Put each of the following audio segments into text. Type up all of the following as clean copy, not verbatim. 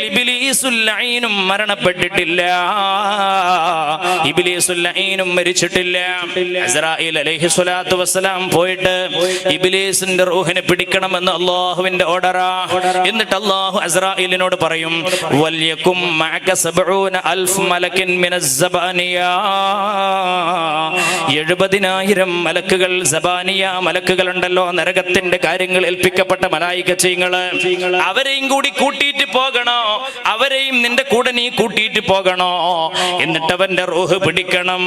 ഇബ്ലീസുൽ ലഈനും മരണപ്പെട്ടിട്ടില്ല, ഇബ്ലീസുൽ ലഈനും മരിച്ചിട്ടില്ല. അസ്റായീൽ അലൈഹി സ്വലാത്തു വസ്സലാം പോയിട്ട് ഇബ്ലീസിന്റെ റൂഹിനെ പിടിക്കണമെന്ന് അല്ലാഹുവിന്റെ ഓർഡറാ. എന്നിട്ട് അല്ലാഹു അസ്റായീലിനോട് പറയും, വൽയകും മഅക 70000 മലക്കിൻ മിനസ് സബാനിയ, 70000 മലക്കുകൾ, സബാനിയ മലക്കുകൾ ഉണ്ടല്ലോ, നരകത്തിന്റെ കാര്യങ്ങൾ ഏൽപ്പിക്കപ്പെട്ട മലായികച്ചീങ്ങള്, അവരെയും കൂടി കൂട്ടിയിട്ട് പോകണോ, അവരെയും നിന്റെ കൂടെ നീ കൂട്ടിയിട്ട് പോകണോ. എന്നിട്ട് അവന്റെ റൂഹ് പിടിക്കണം.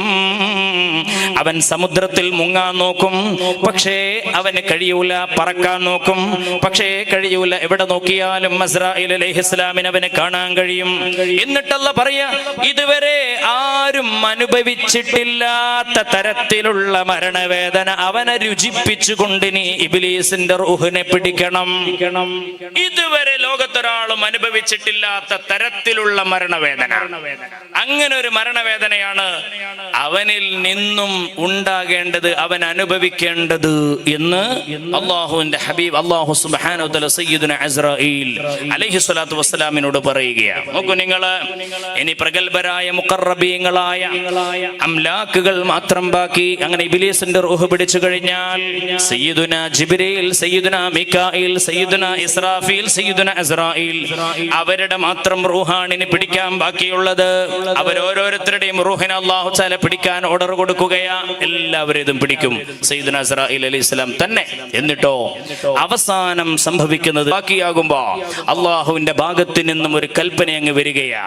അവൻ സമുദ്രത്തിൽ മുങ്ങാൻ നോക്കും, പക്ഷേ അവന് കഴിയൂല. പറക്കാൻ നോക്കും, പക്ഷേ കഴിയൂല. എവിടെ നോക്കിയാലും അസ്റായീൽ അലൈഹിസ്സലാമിനെ അവനെ കാണാൻ കഴിയും. എന്നിട്ടല്ല പറയാ, ഇതുവരെ ആരും അനുഭവിച്ചിട്ടില്ലാത്ത തരത്തിലുള്ള മരണവേദന അവനെ രുചിപ്പിച്ചുകൊണ്ട് നീ ഇബ്ലീസിന്റെ റൂഹിനെ പിടിക്കണം. ഇതുവരെ ലോകത്തൊരാളും അനുഭവിച്ചിട്ടില്ലാത്ത തരത്തിലുള്ള മരണവേദന. അങ്ങനെ ഒരു മരണവേദനയാണ് അവനിൽ നിന്നും ഉണ്ടാകേണ്ടത്, അവൻ അനുഭവിക്കേണ്ടത് എന്ന് അല്ലാഹുവിന്റെ ഹബീബ് അല്ലാഹു സുബ്ഹാനഹു വ തആല സയ്യിദുനാ അസ്റായീൽ അലൈഹി സ്വലാത്തു വസ്സലാമിനോട് പറയുകയാണ്. നോക്കൂ നിങ്ങൾ, ഇനി പ്രഗൽഭരായ മുഖറബീങ്ങളായ അംലാക്കുകൾ മാത്രം ബാക്കി. അങ്ങനെ ഇബ്ലീസിന്റെ റൂഹ് പിടിച്ചു കഴിഞ്ഞാൽ സയ്യിദുനാ ജിബ്രീൽ, സയ്യിദുനാ മീകായിൽ, സയ്യിദുനാ ഇസ്രാഫീൽ, സയ്യിദുനാ അസ്റായീൽ, അവരുടെ മാത്രം റൂഹാണിന് പിടിക്കാൻ ബാക്കിയുള്ളത്. അവരോരോരുത്തരുടെയും റൂഹിനെ അല്ലാഹു തആല പിടിക്കാൻ ഓർഡർ കൊടുക്കുകയാ. എല്ലാവരും ഇതും പിടിക്കും, സയ്യിദുനാ അസ്റായീൽ അലൈഹിസ്സലാം തന്നെ. എന്നിട്ടോ അവസാനം സംഭവിക്കുന്നത്, ബാക്കിയാകുമ്പോ അല്ലാഹുവിന്റെ ഭാഗത്ത് നിന്നും ഒരു കൽപ്പന അങ്ങ് വരികയാ,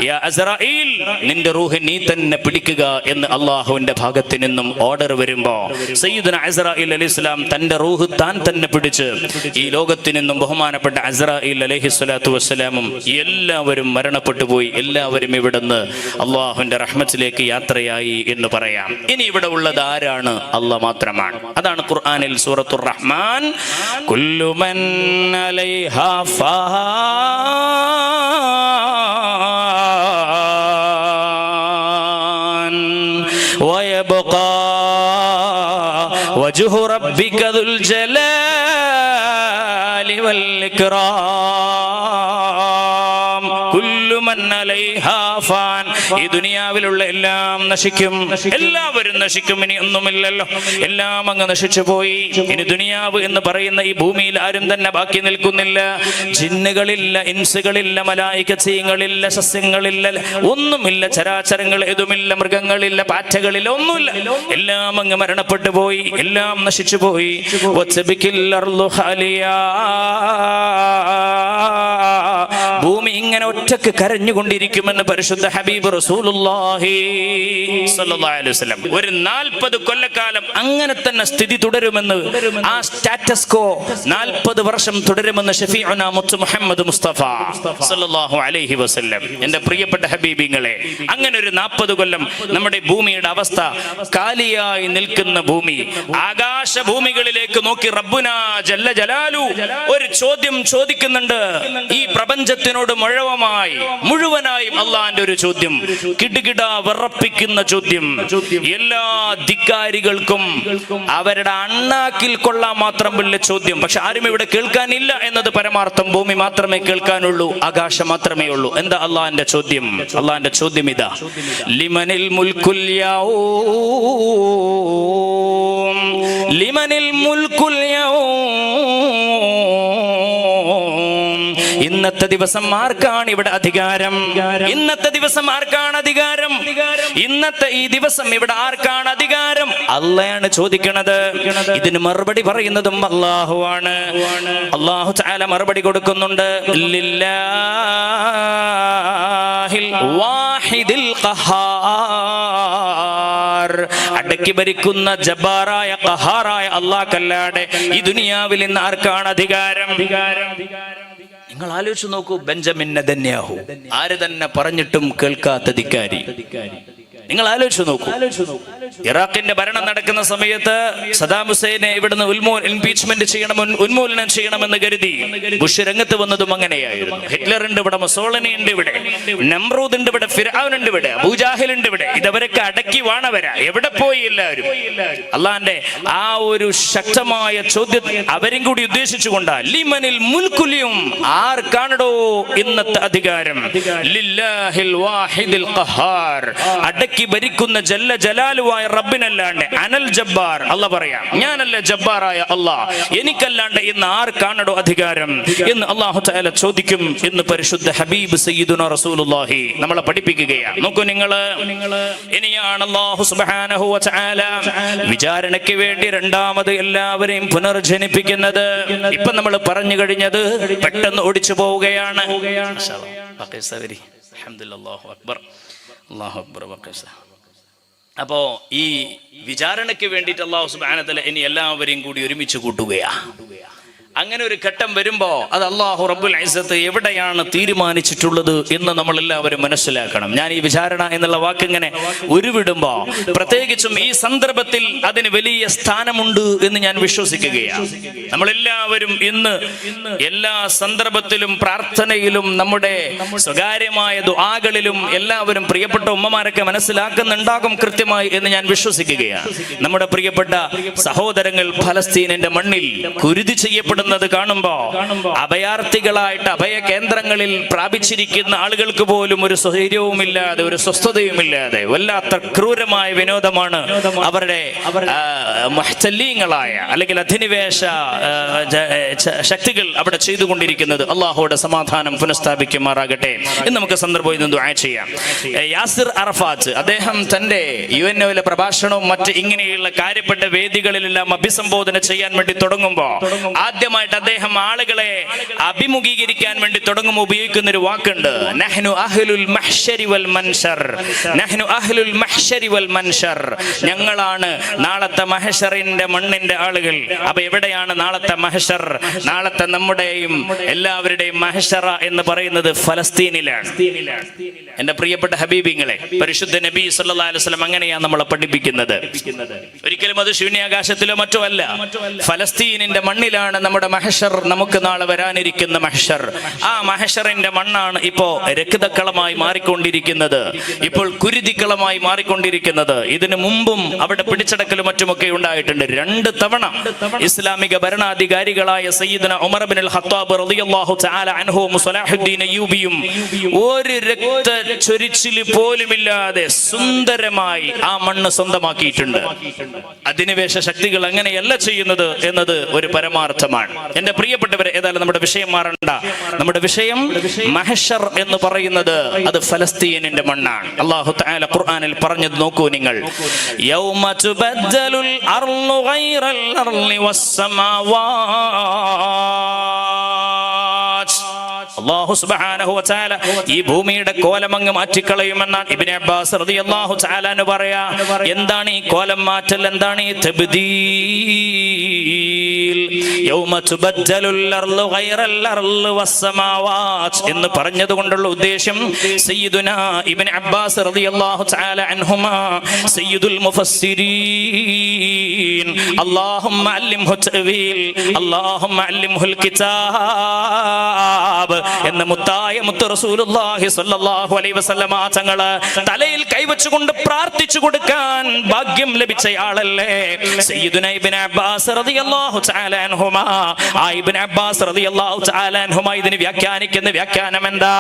യാ അസ്റായീൽ, നിന്റെ റൂഹ് നീ തന്നെ പിടിക്കുക എന്ന് അല്ലാഹുവിന്റെ ഭാഗത്ത് നിന്നും ഓർഡർ വരുമ്പോ സയ്യിദുനാ അസ്റായീൽ അലൈഹിസ്സലാം തന്റെ റൂഹ് താൻ തന്നെ പിടിച്ച് ഈ ലോകത്ത് നിന്നും ബഹുമാനപ്പെട്ട അസ്റായീൽ അലൈഹിസ്സലാത്തു വസ്സലാമും എല്ലാവരും മരണപ്പെട്ടു പോയി. എല്ലാവരും ഇവിടുന്ന് അല്ലാഹുവിന്റെ റഹ്മത്തിലേക്ക് യാത്രയായി എന്ന് പറയാം. ഇനി ഇവിടെ ഉള്ളത് ആരാണ്? അല്ലാഹ് മാത്രമാണ്. അതാണ് ഖുർആനിൽ സൂറത്തുർ റഹ്മാൻ, കുല്ലു മൻ അലൈഹാ ഫാൻ വയബ്ഖാ വജ്ഹു റബ്ബിക ദുൽ ജലാലി വൽ ഇക്റാം. കുല്ലു മൻ അലൈഹാ ഫാൻ, ഈ ദുനിയാവിലുള്ള എല്ലാം നശിക്കും, എല്ലാവരും നശിക്കും. ഇനി ഒന്നുമില്ലല്ലോ, എല്ലാം അങ്ങ് നശിച്ചു പോയി. ഇനി ദുനിയാവ് എന്ന് പറയുന്ന ഈ ഭൂമിയിൽ ആരും തന്നെ ബാക്കി നിൽക്കുന്നില്ല. ജിന്നുകളില്ല, ഇൻസുകളില്ല, മലായികച്ചീങ്ങളില്ല, സസ്യങ്ങളില്ല, ഒന്നുമില്ല. ചരാചരങ്ങൾ ഏതുമില്ല, മൃഗങ്ങളില്ല, പാറ്റകളില്ല, ഒന്നുമില്ല. എല്ലാം അങ്ങ് മരണപ്പെട്ടു പോയി, എല്ലാം നശിച്ചു പോയി. ഭൂമി ഇങ്ങനെ ഒറ്റക്ക് കരഞ്ഞുകൊണ്ടിരിക്കുമെന്ന് പരിശുദ്ധ ഹബീബ് റസൂലുള്ളാഹി സ്വല്ലല്ലാഹു അലൈഹി വസല്ലം. ഒരു 40 കൊല്ലക്കാലം അങ്ങനെ തന്നെ സ്ഥിതി തുടരുമെന്ന്, ആ സ്റ്റാറ്റസ് കോ 40 വർഷം തുടരുമെന്ന് ഷഫീഉനാ മുത്ത് മുഹമ്മദ് മുസ്തഫ സ്വല്ലല്ലാഹു അലൈഹി വസല്ലം. എൻ്റെ പ്രിയപ്പെട്ട ഹബീബിങ്ങളെ, അങ്ങനെ ഒരു 40 കൊല്ലം നമ്മുടെ ഭൂമിയുടെ അവസ്ഥ കാലിയായി നിൽക്കുന്ന ഭൂമി. ആകാശ ഭൂമികളിലേക്ക് നോക്കി റബ്ബുനാ ജല്ല ജലാലു ഒരു ചോദ്യം ചോദിക്കുന്നുണ്ട്. ഈ പ്രപഞ്ചത്തിനോട് മുഴുവനായും അള്ളാന്റെ ഒരു ചോദ്യം, കിടുകിട വിറപ്പിക്കുന്ന ചോദ്യം. എല്ലാ ധിക്കാരികൾക്കും അവരുടെ അണ്ണാക്കിൽ കൊള്ളാൻ മാത്രം വലിയ ചോദ്യം. പക്ഷെ ആരും ഇവിടെ കേൾക്കാനില്ല എന്നത് പരമാർത്ഥം. ഭൂമി മാത്രമേ കേൾക്കാനുള്ളൂ, ആകാശം മാത്രമേ ഉള്ളൂ. എന്താ അള്ളാന്റെ ചോദ്യം? അള്ളാന്റെ ചോദ്യം ഇതാ, ലിമനിൽ മുൽക്കുൽ യൗം, ലിമനിൽ മുൽക്കുൽ യൗം. ഇന്നത്തെ ദിവസം ആർക്കാണ് ഇവിടെ അധികാരം? ഇന്നത്തെ ദിവസം ആർക്കാണ് അധികാരം? ഇന്നത്തെ ഈ ദിവസം ഇവിടെ ആർക്കാണ് അധികാരം? അല്ലാഹുവാണ് ചോദിക്കുന്നത്. ഇതിന് മറുപടി പറയുന്നതും അല്ലാഹുവാണ്. അല്ലാഹു തആല മറുപടി കൊടുക്കുന്നുണ്ട്, ലില്ലാഹിൽ വാഹിദിൽ ഖഹാർ. അടക്കി ഭരിക്കുന്ന ജബ്ബാറായ ഖഹാറായ അല്ലാഹുക്കല്ലാതെ ഈ ദുനിയാവിൽ ഇന്ന് ആർക്കാണ് അധികാരം? നിങ്ങൾ ആലോചിച്ച് നോക്കൂ, ബെഞ്ചമിൻ നെതന്യാഹു, ആര് തന്നെ പറഞ്ഞിട്ടും കേൾക്കാത്ത ധിക്കാരി. നിങ്ങൾ ആലോചിച്ച് നോക്കൂ. ഇറാഖിന്റെ ഭരണം നടക്കുന്ന സമയത്ത് സദാം ഹുസൈനെ ഇവിടുന്ന് ഇംപീച്ച്മെന്റ് ചെയ്യണം, ഉന്മൂലനം ചെയ്യണമെന്ന് കരുതി ബുഷ് രംഗത്ത് വന്നതും അങ്ങനെയായിരുന്നു. ഹിറ്റ്ലർ ഉണ്ട് ഇവിടെ, മുസോളിനി ഉണ്ട് ഇവിടെ, നമ്രൂദ് ഉണ്ട് ഇവിടെ, ഫിർഔൻ ഉണ്ട് ഇവിടെ, അബൂജാഹിൽ ഉണ്ട് ഇവിടെ. ഇതവരൊക്കെ അടക്കി വാണവരാ. എവിടെ പോയി എല്ലാവരും? അള്ളാന്റെ ആ ഒരു ശക്തമായ ചോദ്യം അവരും കൂടി ഉദ്ദേശിച്ചുകൊണ്ടാ. ലിമനിൽ മുൽക്കുലിയും, ആർക്കാണോ ഇന്നത്തെ അധികാരം? ലില്ലാഹിൽ വാഹിദിൽ ഖഹാർ, അടക്കി ഭരിക്കുന്ന ജല്ല ജലാലുവായ റബ്ബിനല്ലാണ്ട്. അനൽ ജബ്ബാർ, അല്ല പറയാം, ഞാനല്ല ജബ്ബാറായ അല്ലാഹ്, എനിക്കല്ലാണ്ട് ഇന്ന് ആർക്കാണോ അധികാരം എന്ന് അല്ലാഹു തആല ചോദിക്കും എന്ന് പരിശുദ്ധ ഹബീബ് സയ്യിദുനാ റസൂലുള്ളാഹി നമ്മളെ പഠിപ്പിക്കുകയാണ്. നോക്കൂ നിങ്ങൾ, ഇനിയാണ് അല്ലാഹു സുബ്ഹാനഹു വ തആല വിചാരണയ്ക്ക് വേണ്ടി രണ്ടാമത് എല്ലാവരെയും പുനർജനിപ്പിക്കുന്നത്. ഇപ്പൊ നമ്മൾ പറഞ്ഞു കഴിഞ്ഞത് പെട്ടെന്ന് ഓടിച്ചു പോവുകയാണ്. അപ്പോ ഈ വിചാരണയ്ക്ക് വേണ്ടിയിട്ട് അല്ലാഹു സുബ്ഹാനഹു വ തആല ഇനി എല്ലാവരെയും കൂടി ഒരുമിച്ച് കൂട്ടുകയാ. അങ്ങനെ ഒരു ഘട്ടം വരുമ്പോ അത് അല്ലാഹു റബ്ബുൽ ഇസ്സത്ത് എവിടെയാണ് തീരുമാനിച്ചിട്ടുള്ളത് എന്ന് നമ്മൾ എല്ലാവരും മനസ്സിലാക്കണം. ഞാൻ ഈ വിചാരണ എന്നുള്ള വാക്ക് ഇങ്ങനെ ഉരുവിടുമ്പോ പ്രത്യേകിച്ചും ഈ സന്ദർഭത്തിൽ അതിന് വലിയ സ്ഥാനമുണ്ട് എന്ന് ഞാൻ വിശ്വസിക്കുകയാണ്. നമ്മളെല്ലാവരും ഇന്ന് എല്ലാ സന്ദർഭത്തിലും പ്രാർത്ഥനയിലും നമ്മുടെ സ്വകാര്യമായ ദുആകളിലും എല്ലാവരും പ്രിയപ്പെട്ട ഉമ്മമാരൊക്കെ മനസ്സിലാക്കുന്നുണ്ടാകും കൃത്യമായി എന്ന് ഞാൻ വിശ്വസിക്കുകയാണ്. നമ്മുടെ പ്രിയപ്പെട്ട സഹോദരങ്ങൾ ഫലസ്തീനിന്റെ മണ്ണിൽ കുരുതി ചെയ്യപ്പെടുന്നത് കാണുമ്പോ അഭയാർത്ഥികളായിട്ട് അഭയ കേന്ദ്രങ്ങളിൽ പ്രാപിച്ചിരിക്കുന്ന ആളുകൾക്ക് പോലും ഒരു സ്വൈര്യവുമില്ലാതെ, ഒരു സ്വസ്ഥതയുമില്ലാതെ വല്ലാത്ത ക്രൂരമായ വിനോദമാണ് അവരുടെ മുഹ്തലീങ്ങളായ അല്ലെങ്കിൽ അധിനിവേശ ശക്തികൾ അവിടെ ചെയ്തുകൊണ്ടിരിക്കുന്നത്. അള്ളാഹുയുടെ സമാധാനം പുനഃസ്ഥാപിക്കുമാറാകട്ടെ എന്ന് നമുക്ക് സന്ദർഭം ഇന്ന് ദുആ ചെയ്യാം. യാസിർ അറഫാത്ത് അദ്ദേഹം തന്റെ യുഎൻഒയിലെ പ്രഭാഷണവും മറ്റ് ഇങ്ങനെയുള്ള കാര്യപ്പെട്ട വേദികളിലെല്ലാം അഭിസംബോധന ചെയ്യാൻ വേണ്ടി തുടങ്ങുമ്പോ ആദ്യമായിട്ട് അദ്ദേഹം ആളുകളെ അഭിമുഖീകരിക്കാൻ വേണ്ടി തുടങ്ങുമ്പോൾ ഉപയോഗിക്കുന്ന ഒരു വാക്കുണ്ട്, നഹ്നു അഹ്ലുൽ മഹ്ശരി വൽ മൻശർ. നഹ്നു അഹ്ലുൽ മഹ്ശരി വൽ മൻശർ, ഞങ്ങളാണ് നാളത്തെ മഹ്ശറിന്റെ മണ്ണിന്റെ ആളുകൾ. അപ്പൊ എവിടെയാണ് നാളത്തെ മഹ്ശർ? നാളത്തെ നമ്മുടെയും എല്ലാവരുടെയും മഹ്ശറ എന്ന് പറയുന്നത് ഫലസ്തീനിലാണ്. എന്റെ പ്രിയപ്പെട്ട ഹബീബിങ്ങളെ, പരിശുദ്ധ നബി സല്ലല്ലാഹു അലൈഹി വസല്ലം അങ്ങനെയാണ് നമ്മളെ പഠിപ്പിക്കുന്നത്. ഒരിക്കലും അത് ശൂന്യാകാശത്തിലോ മറ്റോ അല്ല, ഫലസ്തീനിന്റെ മണ്ണിലാണ് നമ്മുടെ മഹ്ശർ, നമുക്ക് നാളെ വരാനിരിക്കുന്ന മഹ്ശർ. ആ മഹ്ശറിന്റെ മണ്ണാണ് ഇപ്പോ രക്തക്കളമായി മാറിക്കൊണ്ടിരിക്കുന്നത്, ഇപ്പോൾ കുരുതിക്കളമായി മാറിക്കൊണ്ടിരിക്കുന്നത്. ഇതിനു മുമ്പും അവിടെ പിടിച്ചടക്കലും മറ്റുമൊക്കെ ഉണ്ടായിട്ടുണ്ട്. 2 തവണ ഇസ്ലാമിക ഭരണാധികാരികളായ സയ്യിദുന ഉമർ ഇബ്നുൽ ഖത്താബ് റളിയല്ലാഹു തആല അൻഹു സ്വലാഹുദ്ദീൻ അയ്യൂബിയും ഒരു രക്ത ചൊരിച്ചില് പോലുമില്ലാതെ സുന്ദരമായി ആ മണ്ണ് സ്വന്തമാക്കിയിട്ടുണ്ട്. അധിനിവേശ ശക്തികൾ അങ്ങനെയല്ല ചെയ്യുന്നത് എന്നത് ഒരു പരമാർത്ഥമാണ്. എന്റെ പ്രിയപ്പെട്ടവരെ, ഏതായാലും നമ്മുടെ വിഷയം മാറണ്ട. നമ്മുടെ വിഷയം മഹ്ശർ എന്ന് പറയുന്നത് അത് ഫലസ്തീനിന്റെ മണ്ണാണ്. അല്ലാഹു തആല ഖുർആനിൽ പറഞ്ഞത് നോക്കൂ നിങ്ങൾ, യൗമ തുബദ്ദലുൽ അർളു ഗൈറൽ അർളി വസ്സമാവാത്. അല്ലാഹു സുബ്ഹാനഹു വ തആല ഈ ഭൂമിയുടെ കോലമങ്ങ് മാറ്റിക്കളയുമെന്നാണ് ഇബ്നു അബ്ബാസ് റളിയല്ലാഹു തആല അൻഹു പറയാ. എന്താണ് ഈ കോലം മാറ്റൽ? എന്താണ് ഈ തബ്ദീൽ? യൗമ തുബദ്ദലുൽ അർളു ഗൈറൽ അർളി വസ്സമാവാത് എന്ന് പറഞ്ഞതുകൊണ്ടുള്ള ഉദ്ദേശം സയ്യിദുനാ ഇബ്നു അബ്ബാസ് റളിയല്ലാഹു തആല അൻഹുമാ സയ്യിദുൽ മുഫസ്സിരീൻ, അല്ലാഹുമ്മ അല്ലിംഹു തഅവീൽ, അല്ലാഹുമ്മ അല്ലിംഹുൽ കിതാബ് എന്ന മുത്തായ മുത്ത് റസൂലുള്ളാഹി സ്വല്ലല്ലാഹു അലൈഹി വസല്ലമ തങ്ങളെ തലയിൽ കൈവച്ചുകൊണ്ട് പ്രാർത്ഥിച്ചു കൊടുക്കാൻ ഭാഗ്യം ലഭിച്ചയാളല്ലേ സയ്യിദുനാ ഇബ്നു അബ്ബാസ് റളിയല്ലാഹു തആല അൻഹുമാ. ആ ഇബ്നു അബ്ബാസ് റളിയല്ലാഹു തആല അൻഹുമാ ഇതിനെ വ്യാഖ്യാനിക്കുന്ന വ്യാഖ്യാനം എന്താ?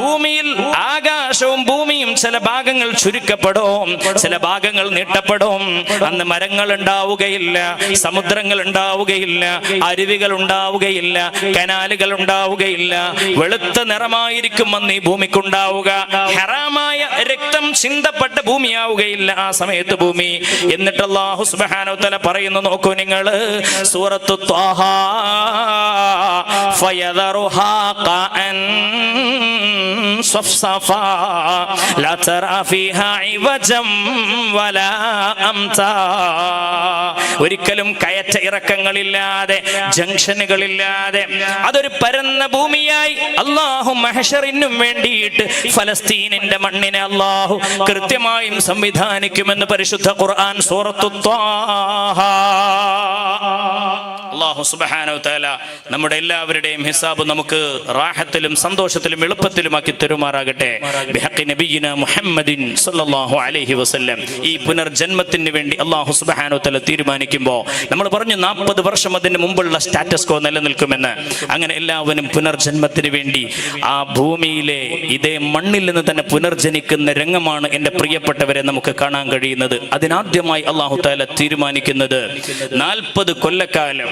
ഭൂമിയിൽ ആകാശവും ഭൂമിയും ചില ഭാഗങ്ങൾ ചുരുക്കപ്പെടും, ചില ഭാഗങ്ങൾ നീട്ടപ്പെടും. അന്ന് മരങ്ങൾ ഉണ്ടാവുകയില്ല, സമുദ്രങ്ങൾ ഉണ്ടാവുകയില്ല, അരുവികൾ ഉണ്ടാവുകയില്ല, കനാലുകൾ ഉണ്ടാവുകയില്ല. വെളുത്ത നിറമായിരിക്കും അന്ന് ഈ ഭൂമിക്കുണ്ടാവുക. ഹറാമായ രക്തം ചിന്തപ്പെട്ട ഭൂമിയാവുകയില്ല ആ സമയത്ത് ഭൂമി. എന്നിട്ട് അല്ലാഹു സുബ്ഹാനഹു വ തആല പറയുന്നു, നോക്കൂ നിങ്ങൾ, സൂറത്തു ത്വാഹ, ഫയദറുഹാ ഖഅൻ സഫ്സഫാ ലാ തറാ ഫീഹാ ഇവജം വലാ ഒരിക്കലും കയറ്റ ഇറക്കങ്ങളില്ലാതെ, ജംഗ്ഷനുകളില്ലാതെ അതൊരു പരന്ന ഭൂമിയായി അല്ലാഹു മഹ്ശറിനും വേണ്ടിയിട്ട് ഫലസ്തീനിന്റെ മണ്ണിനെ അല്ലാഹു കൃത്യമായും സംവിധാനിക്കുമെന്ന് പരിശുദ്ധ ഖുർആൻ സൂറത്തു ത്വാഹ. അല്ലാഹു സുബ്ഹാനഹു വതആല നമ്മുടെ എല്ലാവരുടെയും ഹിസാബ് നമുക്ക് റാഹത്തിലും സന്തോഷത്തിലും എളുപ്പത്തിലുമാക്കി തരുമാറാകട്ടെ. ബിഹഖി നബിയിന മുഹമ്മദിൻ സല്ലല്ലാഹു അലൈഹി വസല്ലം. ഈ പുനർജന്മത്തിന് വേണ്ടി അല്ലാഹു സുബ്ഹാനഹു വതആല തീരുമാനിക്കുമ്പോൾ നമ്മൾ പറഞ്ഞു 40 വർഷം അതിന് മുമ്പുള്ള സ്റ്റാറ്റസ് കോ നിലനിൽക്കുമെന്ന്. അങ്ങനെ എല്ലാവരും പുനർജന്മത്തിന് വേണ്ടി ആ ഭൂമിയിലെ ഇതേ മണ്ണിൽ നിന്ന് തന്നെ പുനർജനിക്കുന്ന രംഗമാണ് എൻ്റെ പ്രിയപ്പെട്ടവരെ നമുക്ക് കാണാൻ കഴിയുന്നത്. അതിനാദ്യമായി അല്ലാഹു തആല തീരുമാനിക്കുന്നത് 40 കൊല്ലക്കാലം